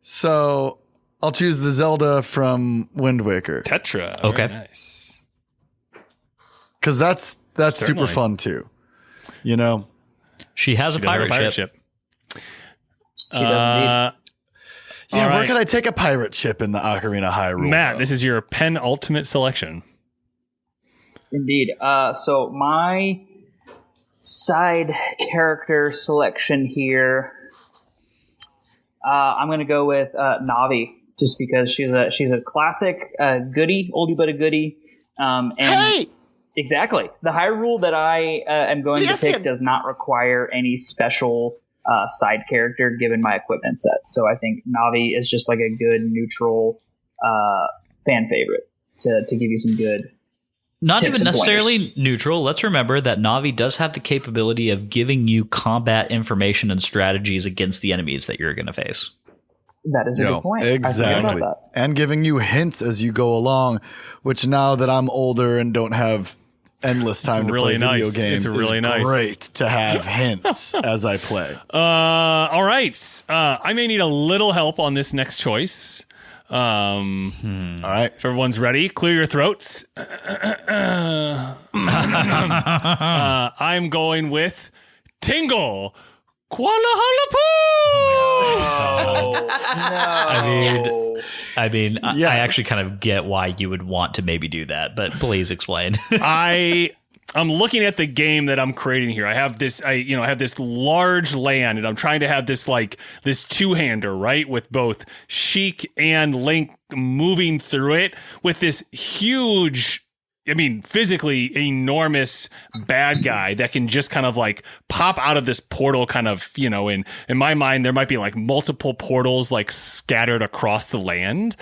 A: So I'll choose the Zelda from Wind Waker.
F: Tetra.
D: Okay.
F: Very nice.
A: Because that's
F: Certainly.
A: super fun too. You know?
D: She has a
F: She does have
D: pirate ship.
E: She does indeed.
A: Yeah,
F: All
A: where
F: right.
A: could I take a pirate ship in the Ocarina of Hyrule?
F: Matt, this is your penultimate selection.
E: Indeed. So my side character selection here, I'm going to go with Navi, just because she's a classic goodie, oldie but a goodie. And exactly, the Hyrule that I am going to pick does not require any special side character given my equipment set. So I think Navi is just like a good neutral fan favorite to give you some good.
D: Not
E: tips
D: even
E: and
D: necessarily
E: pointers.
D: neutral. Let's remember that Navi does have the capability of giving you combat information and strategies against the enemies that you're going to face.
E: That is a good point. I forgot
A: Exactly.
E: about that.
A: And giving you hints as you go along, which now that I'm older and don't have endless time to
F: really
A: play video
F: nice.
A: games,
F: It's really
A: is
F: nice.
A: great to have hints as I play.
F: All right. I may need a little help on this next choice.
A: All right.
F: If everyone's ready, clear your throats. I'm going with Tingle.
D: I mean,
A: Yes.
D: I actually kind of get why you would want to maybe do that, but please explain.
F: I'm looking at the game that I'm creating here. I have this large land, and I'm trying to have this two-hander, right, with both Sheik and Link moving through it with this huge, physically enormous bad guy that can just kind of like pop out of this portal kind of, in my mind, there might be like multiple portals like scattered across the land.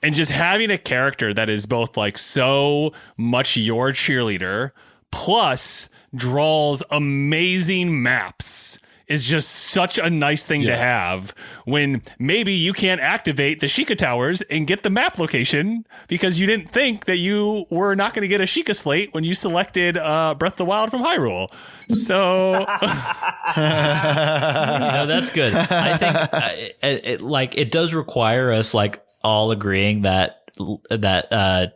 F: And just having a character that is both like so much your cheerleader plus draws amazing maps is just such a nice thing to have when maybe you can't activate the Sheikah Towers and get the map location because you didn't think that you were not going to get a Sheikah slate when you selected Breath of the Wild from Hyrule. So
D: That's good. I think it does require us like all agreeing that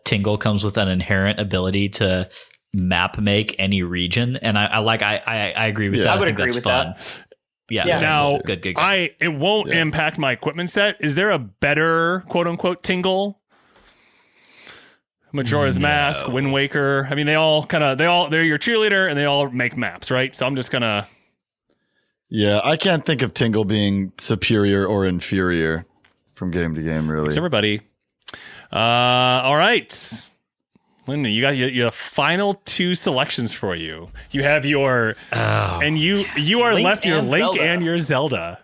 D: Tingle comes with an inherent ability to map make any region, and I agree with that.
E: I would
D: think
E: agree
D: that's
E: with
D: fun.
E: that.
D: Yeah.
F: now
D: good.
F: it won't impact my equipment set. Is there a better quote unquote Tingle? Majora's Mask, Wind Waker. I mean, they're your cheerleader and they all make maps, right? So I'm just gonna.
A: Yeah, I can't think of Tingle being superior or inferior from game to game, really.
F: Thanks, everybody. All right. Linda, you got your final 2 selections for you. You have your and you are
E: Link
F: left your
E: and
F: Link
E: Zelda.
F: and your Zelda.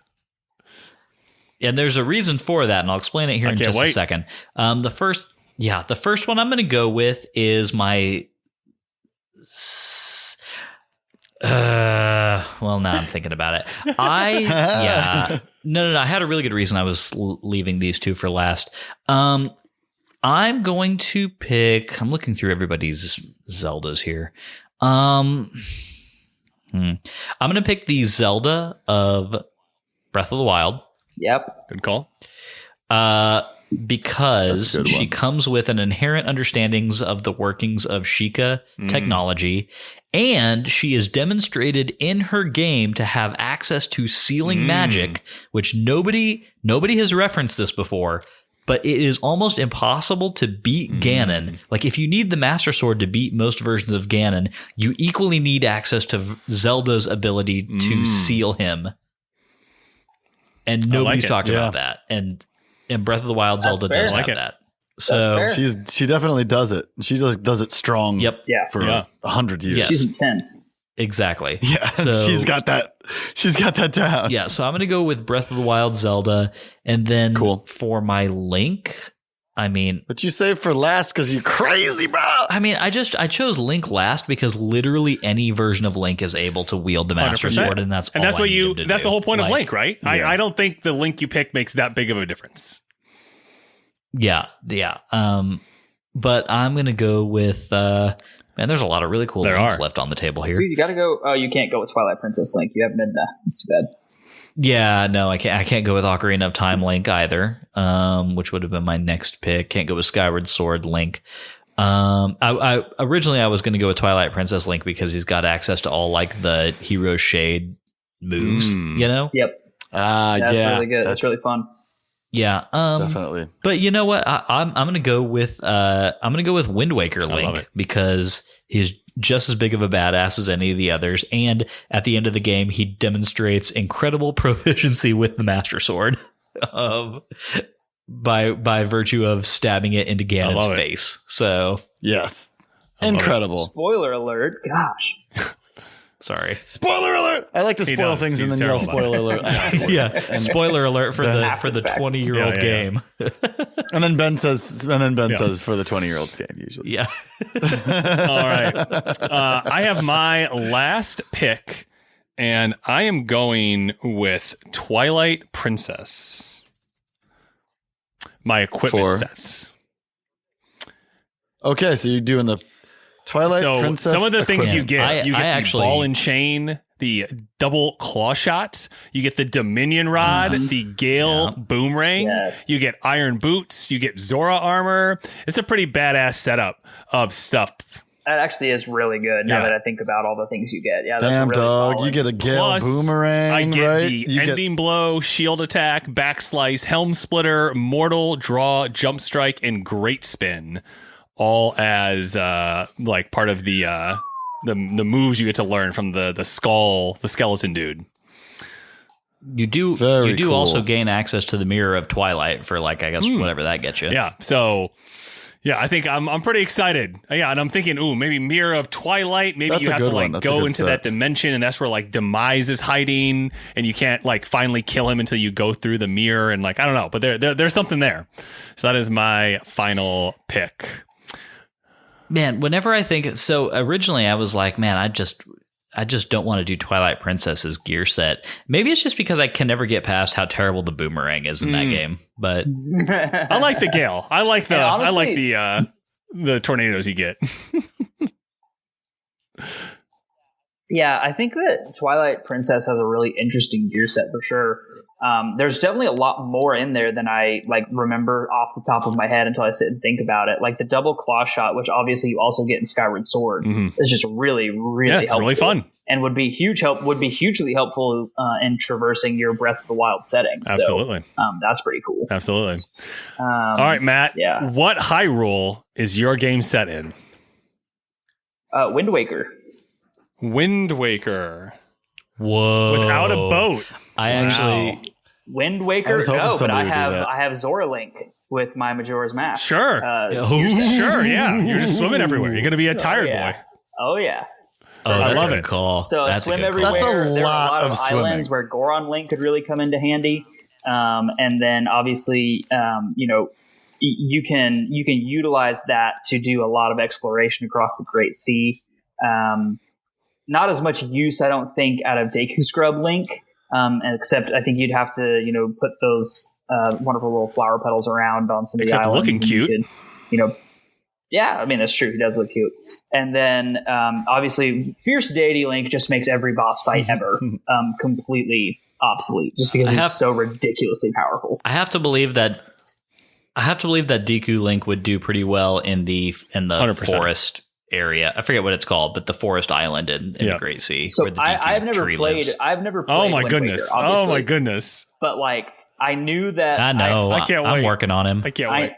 D: And there's a reason for that, and I'll explain it here in
F: can't
D: just
F: wait.
D: a second. The first one I'm going to go with is my. Well, now I'm thinking about it. No. I had a really good reason I was leaving these 2 for last. I'm going to pick. I'm looking through everybody's Zeldas here. I'm going to pick the Zelda of Breath of the Wild.
E: Yep.
F: Good call.
D: Because
A: That's a good
D: she
A: one.
D: comes with an inherent understandings of the workings of Sheikah technology, and she is demonstrated in her game to have access to sealing magic, which nobody has referenced this before. But it is almost impossible to beat Ganon. Like, if you need the Master Sword to beat most versions of Ganon, you equally need access to Zelda's ability to seal him. And nobody's
F: it.
D: talked about that. And in Breath of the Wild, Zelda
E: fair.
D: does
F: I like
D: have
F: it.
D: that. So
E: fair.
A: She definitely does it. She does it strong.
D: Yep.
E: Yeah.
A: For
F: Yeah.
A: 100 years.
D: Yes.
E: She's intense.
D: Exactly.
A: Yeah.
D: So,
A: she's got that down.
D: Yeah, so I'm going to go with Breath of the Wild Zelda, and then
A: Cool.
D: for my Link, I mean,
A: But you saved for last because you're crazy, bro.
D: I chose Link last because literally any version of Link is able to wield the Master
F: 100%.
D: Sword, and that's all
F: what
D: I needed to
F: that's
D: do.
F: the whole point of Link, right?
A: Yeah.
F: I don't think the Link you pick makes that big of a difference.
D: Yeah. But I'm going to go with man, there's a lot of really cool
F: There
D: links
F: are.
D: left on the table here.
E: Dude, you gotta go. Oh, you can't go with Twilight Princess Link. You have Midna. It's too bad.
D: Yeah, no, I can't go with Ocarina of Time Link either, which would have been my next pick. Can't go with Skyward Sword Link. I originally I was going to go with Twilight Princess Link because he's got access to all like the Hero Shade moves, you know?
E: Yep. That's really good. That's really fun.
D: Yeah.
A: Definitely.
D: But you know what? I'm gonna go with Wind Waker
F: love
D: Link
F: it.
D: because he's just as big of a badass as any of the others, and at the end of the game, he demonstrates incredible proficiency with the Master Sword, by virtue of stabbing it into
F: love
D: Ganon's
F: it.
D: face. So
A: Yes.
F: love it.
A: Incredible.
E: Spoiler alert. Gosh.
D: sorry.
A: Spoiler alert! I like to
F: He
A: spoil
F: does.
A: things and
F: He's
A: then yell
F: terrible
A: spoiler alert. afterwards.
D: Yeah. Spoiler alert for the
E: After the fact.
D: 20-year-old
F: Yeah.
D: game.
A: And then Ben says
F: Yeah.
A: says for the 20-year-old game usually.
D: Yeah.
F: All right. I have my last pick, and I am going with Twilight Princess. My equipment
A: For?
F: sets.
A: Okay, so you're doing the Twilight
F: So
A: Princess.
F: some of the things you
A: equipment.
F: get, you get
D: I
F: the
D: actually-
F: ball and chain, the double claw shots, you get the Dominion rod, the Gale boomerang,
E: Yeah.
F: you get iron boots, you get Zora armor. It's a pretty badass setup of stuff.
E: That actually is really good now
F: Yeah.
E: that I think about all the things you get. Yeah, that's
A: Damn
E: really
A: dog,
E: solid.
A: you get a Gale
F: Plus,
A: boomerang,
F: I get
A: right?
F: the
A: You get-
F: ending blow, shield attack, backslice, helm splitter, mortal, draw, jump strike, and great spin, all as like part of the moves you get to learn from the skeleton dude.
D: You do
A: Very cool.
D: also gain access to the Mirror of Twilight for like I guess whatever that gets you.
F: Yeah, so yeah, I think I'm pretty excited. Yeah, and I'm thinking, ooh, maybe Mirror of Twilight. Maybe
A: That's
F: you
A: a
F: have to
A: good one.
F: like
A: That's a
F: go
A: good
F: into
A: set.
F: that dimension, and that's where like Demise is hiding, and you can't like finally kill him until you go through the mirror, and like I don't know, but there's something there. So that is my final pick.
D: Man, whenever I think so, originally I was like, man, I just don't want to do Twilight Princess's gear set. Maybe it's just because I can never get past how terrible the boomerang is in that game. But
F: I like the Gale. I like the
E: And
F: I like
E: honestly-
F: the tornadoes you get.
E: Yeah, I think that Twilight Princess has a really interesting gear set for sure. There's definitely a lot more in there than I like remember off the top of my head until I sit and think about it. Like the double claw shot, which obviously you also get in Skyward Sword, is just really, really
F: Yeah, it's
E: helpful.
F: really fun.
E: And would be hugely helpful in traversing your Breath of the Wild setting.
F: Absolutely.
E: So, that's pretty cool.
F: Absolutely. All right, Matt.
E: yeah.
F: What Hyrule is your game set in?
E: Wind Waker.
F: Wind Waker.
D: whoa,
F: Without a boat.
D: I actually
E: Wind
A: I
E: Waker,
A: was hoping
E: no, but
A: somebody
E: I
A: would do that.
E: have Zora Link with my Majora's Mask.
F: Sure. Sure, yeah. You're just swimming everywhere. You're going to be a tired
E: yeah.
F: boy.
E: Oh yeah.
F: I
D: that's
F: love
D: a
F: it.
D: good call.
E: So I
D: That's a
E: swim
D: good
E: everywhere.
D: call.
A: That's a
E: there are
A: lot
E: a lot of,
A: of swimming.
E: islands where Goron Link could really come into handy. And then obviously, you can utilize that to do a lot of exploration across the Great Sea. Not as much use, I don't think, out of Deku Scrub Link, except I think you'd have to, put those wonderful little flower petals around on some of the
F: Except
E: islands.
F: looking
E: and you
F: cute.
E: could, yeah, I mean, that's true. He does look cute. And then, obviously, Fierce Deity Link just makes every boss fight ever completely obsolete, just because he's so ridiculously powerful.
D: I have to believe that Deku Link would do pretty well in the
F: 100%.
D: forest area. I forget what it's called, but the forest island in the Great Sea.
E: So
D: where the Deku
E: I've never
D: tree
E: played.
D: lives.
E: I've never played.
F: Oh my
E: Wind
F: goodness.
E: Waker,
F: Oh
E: obviously.
F: my goodness.
E: But like, I knew that.
D: I know.
F: I can't
D: I'm
F: wait.
D: working on him.
F: I can't wait.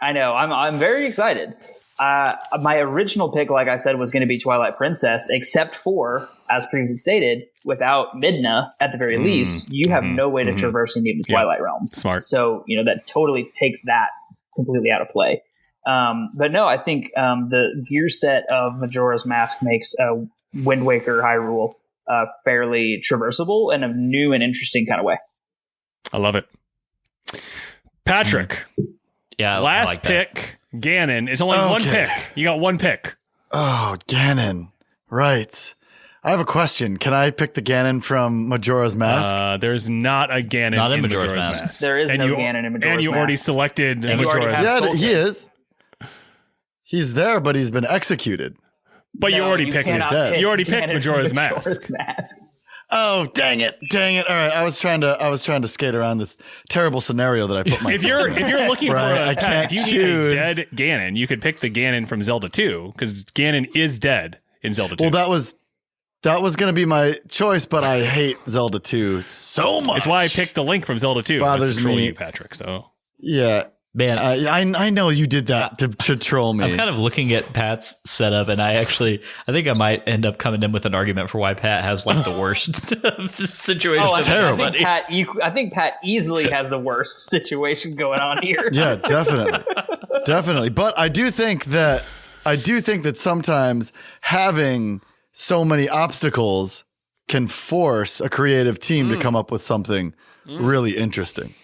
E: I know. I'm very excited. My original pick, like I said, was going to be Twilight Princess, except for, as previously stated, without Midna, at the very least, you have no way to traverse any of the Twilight realms.
F: Smart.
E: So, that totally takes that completely out of play. But no, I think the gear set of Majora's Mask makes Wind Waker Hyrule fairly traversable in a new and interesting kind of way.
F: I love it. Patrick.
D: Yeah.
F: Last
D: I like
F: pick, Ganon. It's only one
A: Okay.
F: pick. You got one pick.
A: Oh, Ganon. Right. I have a question. Can I pick the Ganon from Majora's Mask?
F: There's not a Ganon
D: Not in
F: in
D: Majora's
F: Majora's
D: Mask.
F: Mask.
E: There is no Ganon in Majora's
F: And you
E: Mask.
F: already selected
E: And you already
F: Majora's
E: have
F: Mask.
A: Yeah,
E: Skull
A: he
E: Kid.
A: is. He's there, but he's been executed.
F: But you
E: No,
F: already picked
E: cannot
A: dead.
E: pick
F: You already picked
E: Ganon from
F: Majora's Mask.
E: Mask.
A: Oh, dang it. All right, I was trying to skate around this terrible scenario that I put myself
F: If you're looking for
A: Right, I
F: if
A: can't
F: you
A: choose.
F: need a dead Ganon, you could pick the Ganon from Zelda 2 because Ganon is dead in Zelda 2.
A: Well, that was going to be my choice, but I hate Zelda 2 so much.
F: It's why I picked the Link from Zelda 2.
A: Bothers
F: Just to troll
A: me.
F: you, Patrick. So
A: Yeah.
D: Man,
A: I know you did that to troll me.
D: I'm kind of looking at Pat's setup, and I think I might end up coming in with an argument for why Pat has like the worst situation.
E: Oh,
A: terrible.
E: I think Pat easily has the worst situation going on here.
A: Yeah, definitely. But I do think that sometimes having so many obstacles can force a creative team to come up with something really interesting.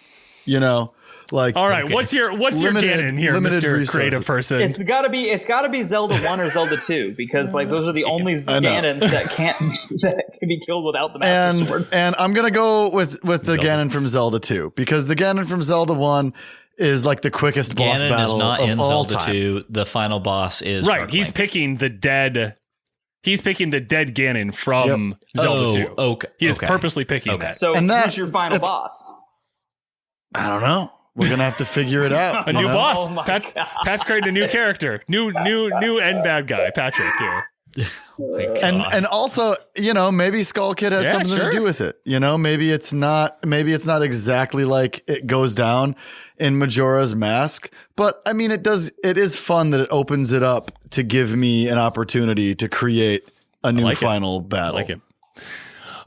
A: You know, like
F: all right, what's your Ganon here, Mr.
A: resources.
F: Creative person?
E: It's gotta be Zelda 1 or Zelda 2 because like those are the only
A: I know.
E: Ganons that can be killed without the Master Sword.
A: And I'm gonna go with the Ganon from Zelda 2 because the Ganon from Zelda 1 is like the quickest boss
D: Ganon
A: battle
D: is not
A: of
D: in
A: all
D: Zelda
A: time.
D: 2. The final boss is
F: Right,
D: Dark
F: he's
D: Link.
F: picking the dead. He's picking the dead Ganon from Zelda 2.
D: Okay.
F: He is
D: okay.
F: purposely picking
D: Okay.
F: that.
E: So
A: And
E: who's your final boss?
A: I don't know. We're gonna have to figure it out.
F: A new
A: you know?
F: boss.
E: Oh my
F: Pat's
E: God.
F: creating a new character. New end bad guy, Patrick here.
D: My God.
A: And also, you know, maybe Skull Kid has
F: Yeah,
A: something
F: sure.
A: to do with it. You know, maybe it's not exactly like it goes down in Majora's Mask, but I mean it is fun that it opens it up to give me an opportunity to create a new
F: like it.
A: final battle.
F: I like it.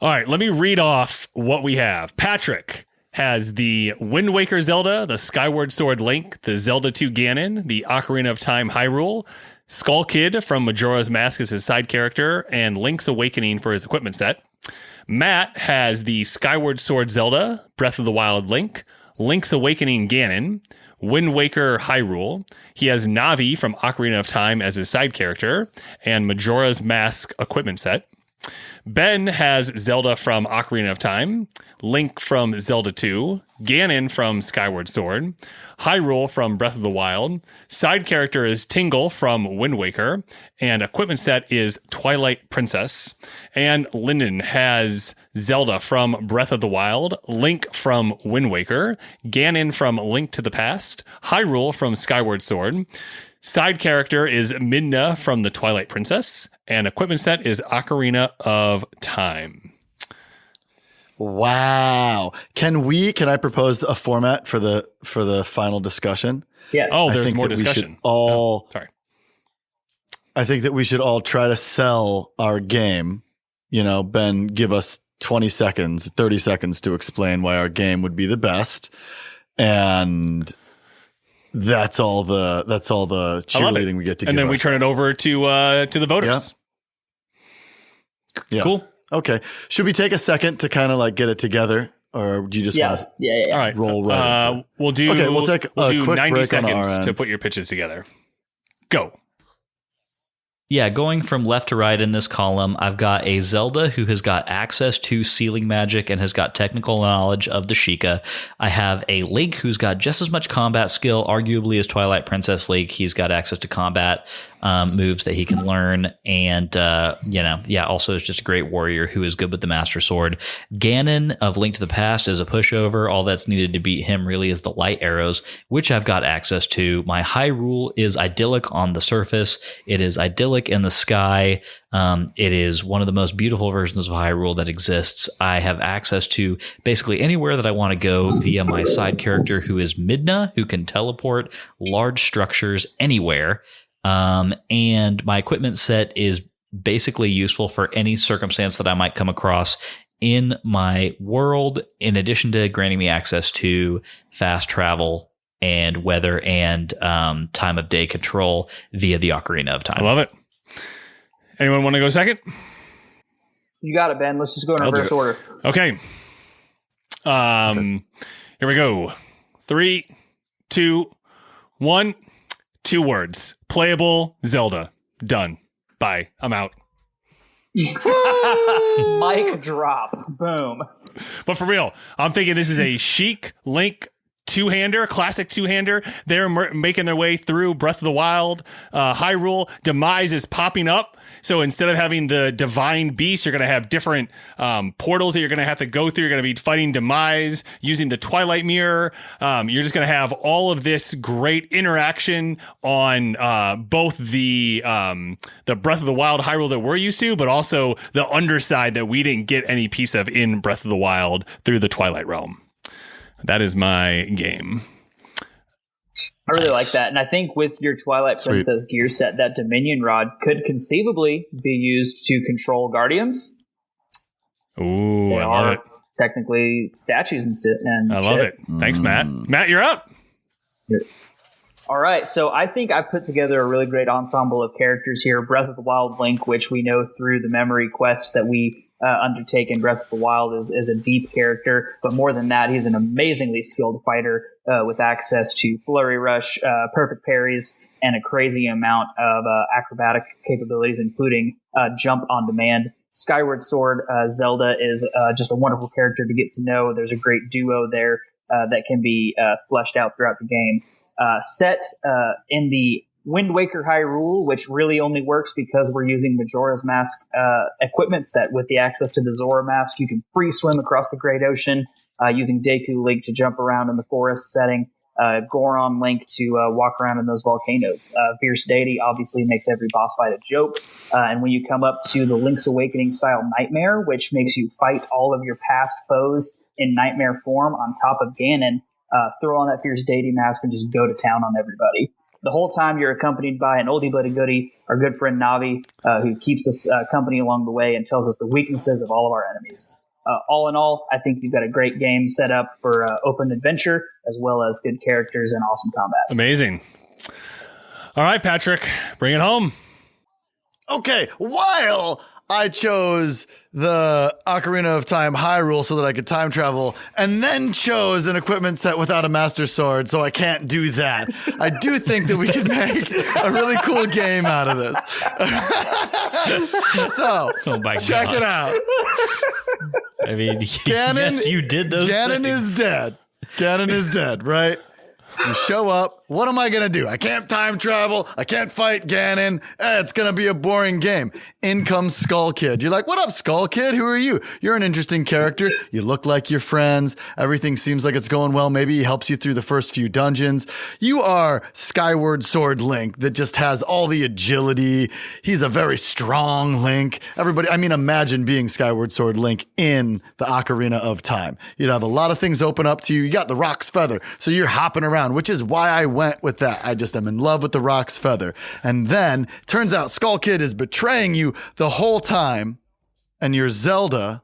F: All right, let me read off what we have. Patrick has the Wind Waker Zelda, the Skyward Sword Link, the Zelda 2 Ganon, the Ocarina of Time Hyrule, Skull Kid from Majora's Mask as his side character, and Link's Awakening for his equipment set. Matt has the Skyward Sword Zelda, Breath of the Wild Link, Link's Awakening Ganon, Wind Waker Hyrule. He has Navi from Ocarina of Time as his side character, and Majora's Mask equipment set. Ben has Zelda from Ocarina of Time, Link from Zelda 2, Ganon from Skyward Sword, Hyrule from Breath of the Wild, side character is Tingle from Wind Waker, and equipment set is Twilight Princess. And Lyndon has Zelda from Breath of the Wild, Link from Wind Waker, Ganon from Link to the Past, Hyrule from Skyward Sword. Side character is Midna from the Twilight Princess, and equipment set is Ocarina of Time.
A: Wow. Can I propose a format for the final discussion?
E: Yes.
F: Oh,
A: I
F: there's
A: think
F: more
A: that we should
F: discussion. Sorry.
A: I think that we should all try to sell our game. You know, Ben, give us 20 seconds, 30 seconds to explain why our game would be the best. And that's all the cheerleading we get to
F: And
A: give
F: then we turn it
A: ourselves.
F: over to the voters.
A: Yeah.
D: Cool.
A: Okay. Should we take a second to kind of like get it together, or do you just want
E: Yes.
A: to
E: Yeah.
F: All right.
A: roll right into it?
F: We'll do
A: Okay, we'll take a quick
F: 90
A: break on our
F: seconds to
A: end.
F: put your pitches together. Go.
D: Yeah, going from left to right in this column, I've got a Zelda who has got access to sealing magic and has got technical knowledge of the Sheikah. I have a Link who's got just as much combat skill, arguably, as Twilight Princess Link. He's got access to combat moves that he can learn. And, also is just a great warrior who is good with the Master Sword. Ganon of Link to the Past is a pushover. All that's needed to beat him really is the light arrows, which I've got access to. My Hyrule is idyllic on the surface. It is idyllic in the sky. It is one of the most beautiful versions of Hyrule that exists. I have access to basically anywhere that I want to go via my side character, who is Midna, who can teleport large structures anywhere. And my equipment set is basically useful for any circumstance that I might come across in my world, in addition to granting me access to fast travel and weather and time of day control via the Ocarina of Time.
F: I love it. Anyone want to go second?
E: You got it, Ben. Let's just go in reverse order.
F: Okay. Here we go. 3, 2, 1. 2 words. Playable Zelda. Done. Bye. I'm out.
E: Mic drop. Boom.
F: But for real, I'm thinking this is a chic Link two-hander, classic two-hander. They're making their way through Breath of the Wild. Hyrule Demise is popping up. So instead of having the divine beast, you're going to have different portals that you're going to have to go through. You're going to be fighting Demise using the Twilight Mirror. You're just going to have all of this great interaction on both the Breath of the Wild Hyrule that we're used to, but also the underside that we didn't get any piece of in Breath of the Wild through the Twilight Realm. That is my game.
E: I really like that. And I think with your Twilight Princess gear set, that Dominion Rod could conceivably be used to control Guardians.
F: Ooh, I love it.
E: Technically statues and
F: I love it. Thanks, Matt. Matt, you're up.
E: All right. So I think I put together a really great ensemble of characters here. Breath of the Wild Link, which we know through the memory quests that we undertake in Breath of the Wild is a deep character. But more than that, he's an amazingly skilled fighter with access to Flurry Rush, perfect parries, and a crazy amount of acrobatic capabilities, including jump on demand. Skyward Sword Zelda is just a wonderful character to get to know. There's a great duo there that can be fleshed out throughout the game. Set in the Wind Waker Hyrule, which really only works because we're using Majora's Mask equipment set. With the access to the Zora Mask, you can free swim across the Great Ocean, using Deku Link to jump around in the forest setting, Goron Link to walk around in those volcanoes. Fierce Deity obviously makes every boss fight a joke. And when you come up to the Link's Awakening style Nightmare, which makes you fight all of your past foes in nightmare form on top of Ganon, throw on that Fierce Deity mask and just go to town on everybody. The whole time you're accompanied by an oldie but a goodie, our good friend Navi, who keeps us company along the way and tells us the weaknesses of all of our enemies. All in all, I think you've got a great game set up for open adventure, as well as good characters and awesome combat.
F: Amazing. All right, Patrick, bring it home.
A: Okay, while I chose the Ocarina of Time Hyrule so that I could time travel, and then chose an equipment set without a Master Sword, so I can't do that. I do think that we could make a really cool game out of this. So, check it out.
D: I mean,
A: Ganon,
D: yes, you did those
A: Ganon
D: things.
A: is dead. Ganon is dead, right? You show up. What am I going to do? I can't time travel. I can't fight Ganon. It's going to be a boring game. In comes Skull Kid. You're like, what up, Skull Kid? Who are you? You're an interesting character. You look like your friends. Everything seems like it's going well. Maybe he helps you through the first few dungeons. You are Skyward Sword Link that just has all the agility. He's a very strong Link. Imagine being Skyward Sword Link in the Ocarina of Time. You'd have a lot of things open up to you. You got the Rock's Feather. So you're hopping around, which is why I went with that. I just am in love with the Rock's Feather. And then turns out Skull Kid is betraying you the whole time, and your Zelda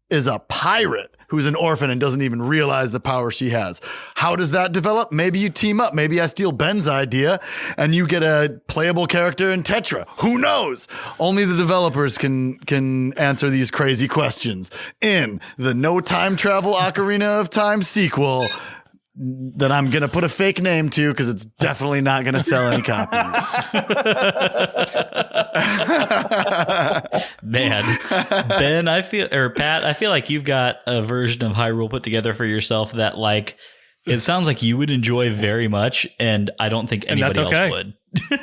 A: is a pirate who's an orphan and doesn't even realize the power she has. How does that develop? Maybe you team up. Maybe I steal Ben's idea and you get a playable character in Tetra. Who knows? Only the developers can answer these crazy questions. In the No Time Travel Ocarina of Time sequel that I'm going to put a fake name to because it's definitely not going to sell any copies.
D: Man, Ben, Pat, I feel like you've got a version of Hyrule put together for yourself that, like, it sounds like you would enjoy very much, and I don't think anybody else would.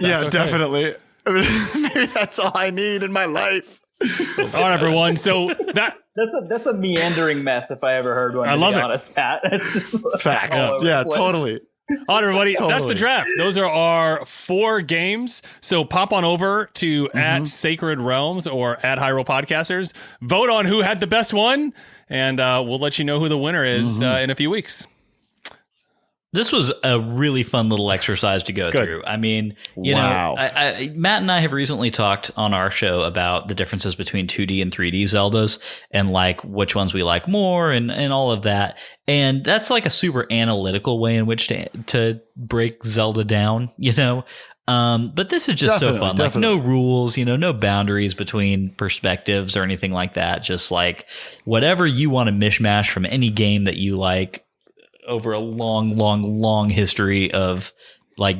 A: Yeah, okay. Definitely. Maybe that's all I need in my life.
F: All right, everyone. So
E: that's a meandering mess if I ever heard one.
F: I love it.
E: Honest, Pat.
A: Facts. Yeah, totally.
F: All right, everybody. Totally. That's the draft. Those are our 4 games. So pop on over to at Sacred Realms or at Hyrule Podcasters. Vote on who had the best one, and we'll let you know who the winner is in a few weeks.
D: This was a really fun little exercise to go through. I mean, you know, Matt and I have recently talked on our show about the differences between 2D and 3D Zeldas and like which ones we like more and all of that. And that's like a super analytical way in which to break Zelda down, you know. But this is just so fun. Like no rules, you know, no boundaries between perspectives or anything like that. Just like whatever you want to mishmash from any game that you like over a long history of like,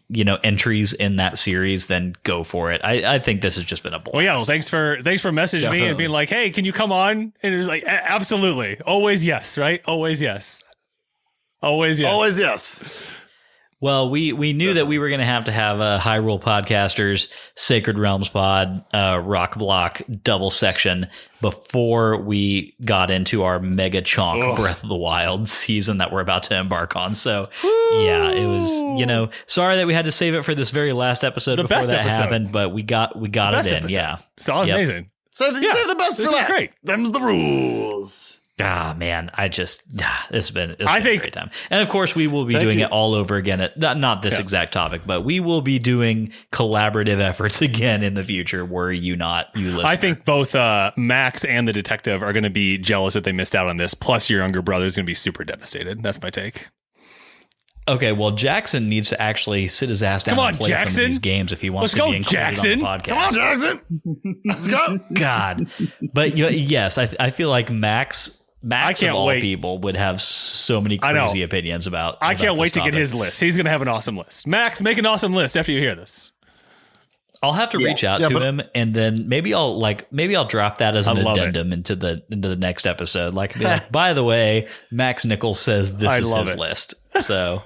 D: you know, entries in that series, then go for it. I think this has just been a blast.
F: Well, yeah. Well, thanks for messaging me and being like, hey, can you come on? And it was like, absolutely. Always yes, right? Always yes. Always yes.
A: Always yes.
D: Well, we knew that we were going to have a Hyrule Podcasters, Sacred Realms Pod, Rock Block double section before we got into our mega chonk Breath of the Wild season that we're about to embark on. So, yeah, it was, you know, sorry that we had to save it for this very last episode before that happened, but we got it in. Episode. Yeah.
F: So amazing.
A: So you save the best for last.
F: Great.
A: Them's the rules.
D: Ah, man, it's been a great time. And of course, we will be doing it all over again at not this exact topic, but we will be doing collaborative efforts again in the future. Worry you not, you listener.
F: I think both Max and the detective are going to be jealous that they missed out on this. Plus, your younger brother is going to be super devastated. That's my take.
D: Okay, well, Jackson needs to actually sit his ass down and play some of these games if he wants to be included on the podcast.
A: Come on, Jackson. Let's go.
D: God. But yes, I feel like Max of all people would have so many crazy opinions about.
F: I can't wait to get his list. He's going to have an awesome list. Max, make an awesome list after you hear this.
D: I'll have to reach out to him, and then maybe I'll drop that as an addendum into the next episode. Like, be like, by the way, Max Nichols says this is his list. So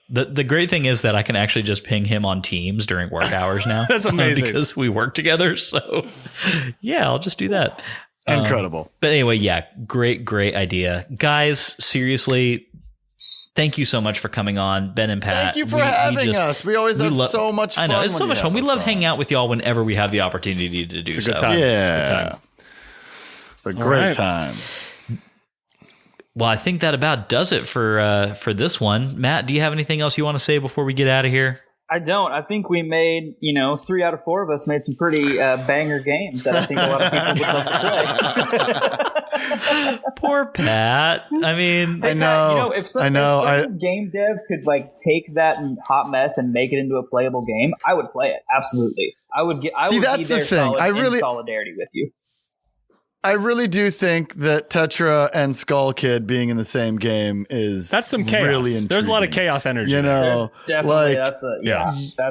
D: the great thing is that I can actually just ping him on Teams during work hours now.
F: That's amazing
D: because we work together. So yeah, I'll just do that.
A: Incredible.
D: But anyway, yeah, great idea. Guys, seriously, thank you so much for coming on, Ben and Pat.
A: Thank you for having us. We always have so much fun.
D: I know, it's so much fun. We love hanging out with y'all whenever we have the opportunity to do so.
F: It's a good time.
A: Yeah.
F: It's a good time.
A: It's a great time.
D: Well, I think that about does it for this one. Matt, do you have anything else you want to say before we get out of here?
E: I don't. I think we made, 3 out of 4 of us made some pretty banger games that I think a lot of people would love to play.
D: Poor Pat. I mean,
A: I know.
E: If some game dev could take that hot mess and make it into a playable game, I would play it. Absolutely. I would get.
A: That's the thing.
E: In solidarity with you.
A: I really do think that Tetra and Skull Kid being in the same game that's
F: some chaos.
A: Really intriguing.
F: There's a lot of chaos energy.
E: Definitely, that's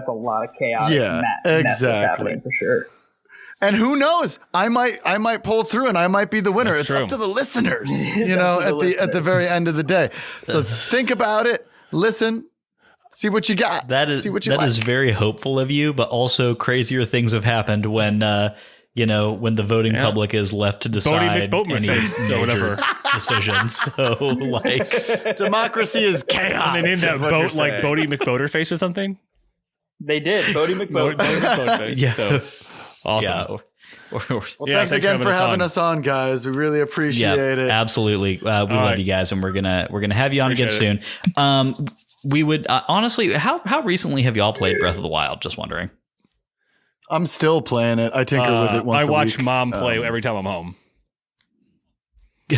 E: a lot of chaos.
A: Yeah, exactly.
E: Happening for sure.
A: And who knows? I might pull through and I might be the winner. It's up to the listeners. At the very end of the day. So think about it. Listen. See what you got.
D: That is very hopeful of you, but also crazier things have happened when when the voting public is left to decide any major decisions. So,
A: democracy is chaos.
F: And they named that boat like Bodie McBoaterface or something?
E: They did. Bodie McBoaterface.
F: Yeah. So, awesome.
A: Yeah. Well, thanks again for having us on, guys. We really appreciate it.
D: Absolutely. We love you guys, and we're gonna have you on again soon. We would honestly, how recently have y'all played Breath of the Wild? Just wondering.
A: I'm still playing it. I tinker with it once a week.
F: I watch Mom play every time I'm home.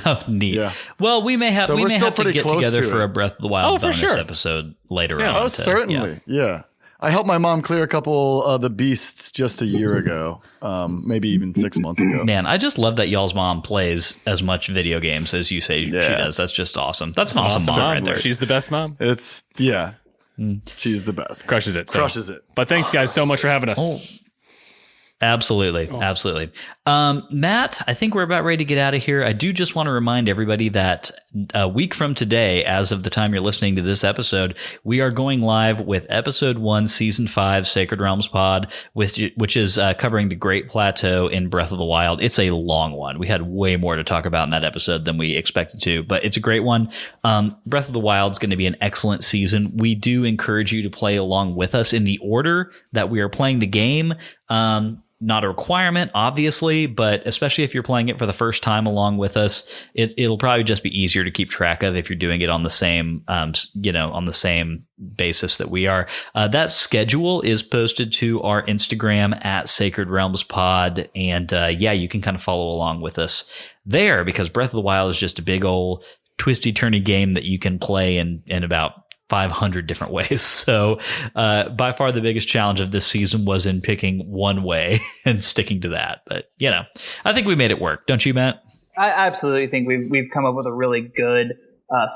D: Oh, neat. Yeah. Well, we may have to get together for a Breath of the Wild bonus episode later on.
A: Oh, certainly. Yeah. I helped my mom clear a couple of the beasts just a year ago, maybe even 6 months ago.
D: Man, I just love that y'all's mom plays as much video games as you say she does. That's just awesome. That's an awesome mom right there.
F: She's the best mom.
A: She's the best.
F: Crushes it.
A: Crushes it.
F: But thanks, guys, so much for having us.
D: Absolutely. Matt, I think we're about ready to get out of here. I do just want to remind everybody that a week from today, as of the time you're listening to this episode, we are going live with episode 1, season 5, Sacred Realms Pod, which is covering the Great Plateau in Breath of the Wild. It's a long one. We had way more to talk about in that episode than we expected to, but it's a great one. Breath of the Wild is going to be an excellent season. We do encourage you to play along with us in the order that we are playing the game. not a requirement, obviously, but especially if you're playing it for the first time along with us, it'll probably just be easier to keep track of if you're doing it on the same, on the same basis that we are. That schedule is posted to our Instagram at Sacred Realms Pod, and you can kind of follow along with us there, because Breath of the Wild is just a big old twisty-turny game that you can play in about 500 different ways. So by far the biggest challenge of this season was in picking one way and sticking to that. But, I think we made it work. Don't you, Matt?
E: I absolutely think we've come up with a really good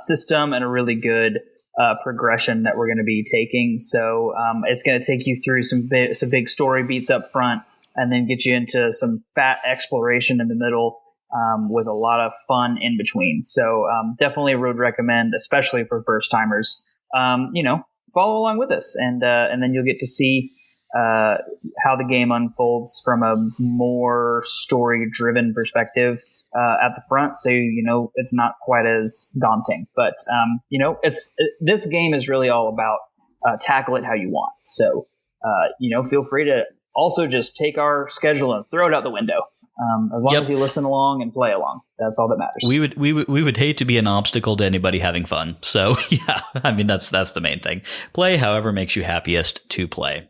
E: system and a really good progression that we're going to be taking. So it's going to take you through some big story beats up front, and then get you into some fat exploration in the middle, with a lot of fun in between. So definitely would recommend, especially for first timers. Follow along with us, and then you'll get to see how the game unfolds from a more story-driven perspective at the front. So it's not quite as daunting, but this game is really all about tackle it how you want. So feel free to also just take our schedule and throw it out the window. As long as you listen along and play along, that's all that matters.
D: We would hate to be an obstacle to anybody having fun. So that's the main thing. Play however makes you happiest to play.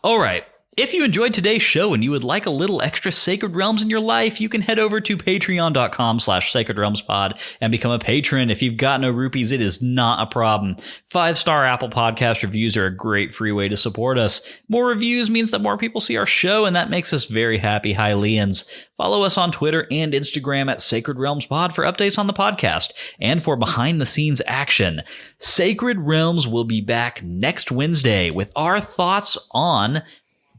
D: All right. If you enjoyed today's show and you would like a little extra Sacred Realms in your life, you can head over to patreon.com/Sacred Realms Pod and become a patron. If you've got no rupees, it is not a problem. 5-star Apple Podcast reviews are a great free way to support us. More reviews means that more people see our show, and that makes us very happy Hylians. Follow us on Twitter and Instagram at Sacred Realms Pod for updates on the podcast and for behind-the-scenes action. Sacred Realms will be back next Wednesday with our thoughts on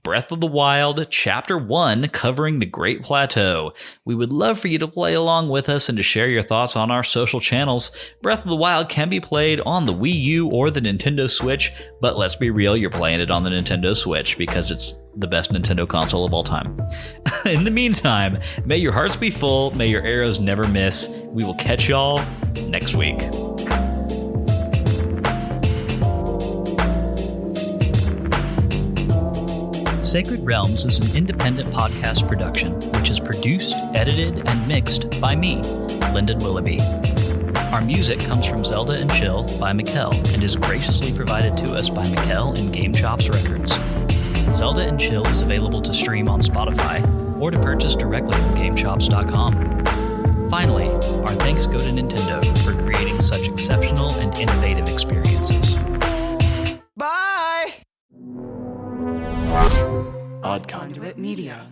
D: Breath of the Wild Chapter 1, covering the Great Plateau. We would love for you to play along with us and to share your thoughts on our social channels. Breath of the Wild can be played on the Wii U or the Nintendo Switch, but let's be real, you're playing it on the Nintendo Switch because it's the best Nintendo console of all time. In the meantime, may your hearts be full, may your arrows never miss. We will catch y'all next week. Sacred Realms is an independent podcast production, which is produced, edited, and mixed by me, Lyndon Willoughby. Our music comes from Zelda and Chill by Mikkel and is graciously provided to us by Mikkel and Game Chops Records. Zelda and Chill is available to stream on Spotify or to purchase directly from GameChops.com. Finally, our thanks go to Nintendo for creating such exceptional and innovative experiences.
G: Bye!
A: Odd
C: Conduit Media.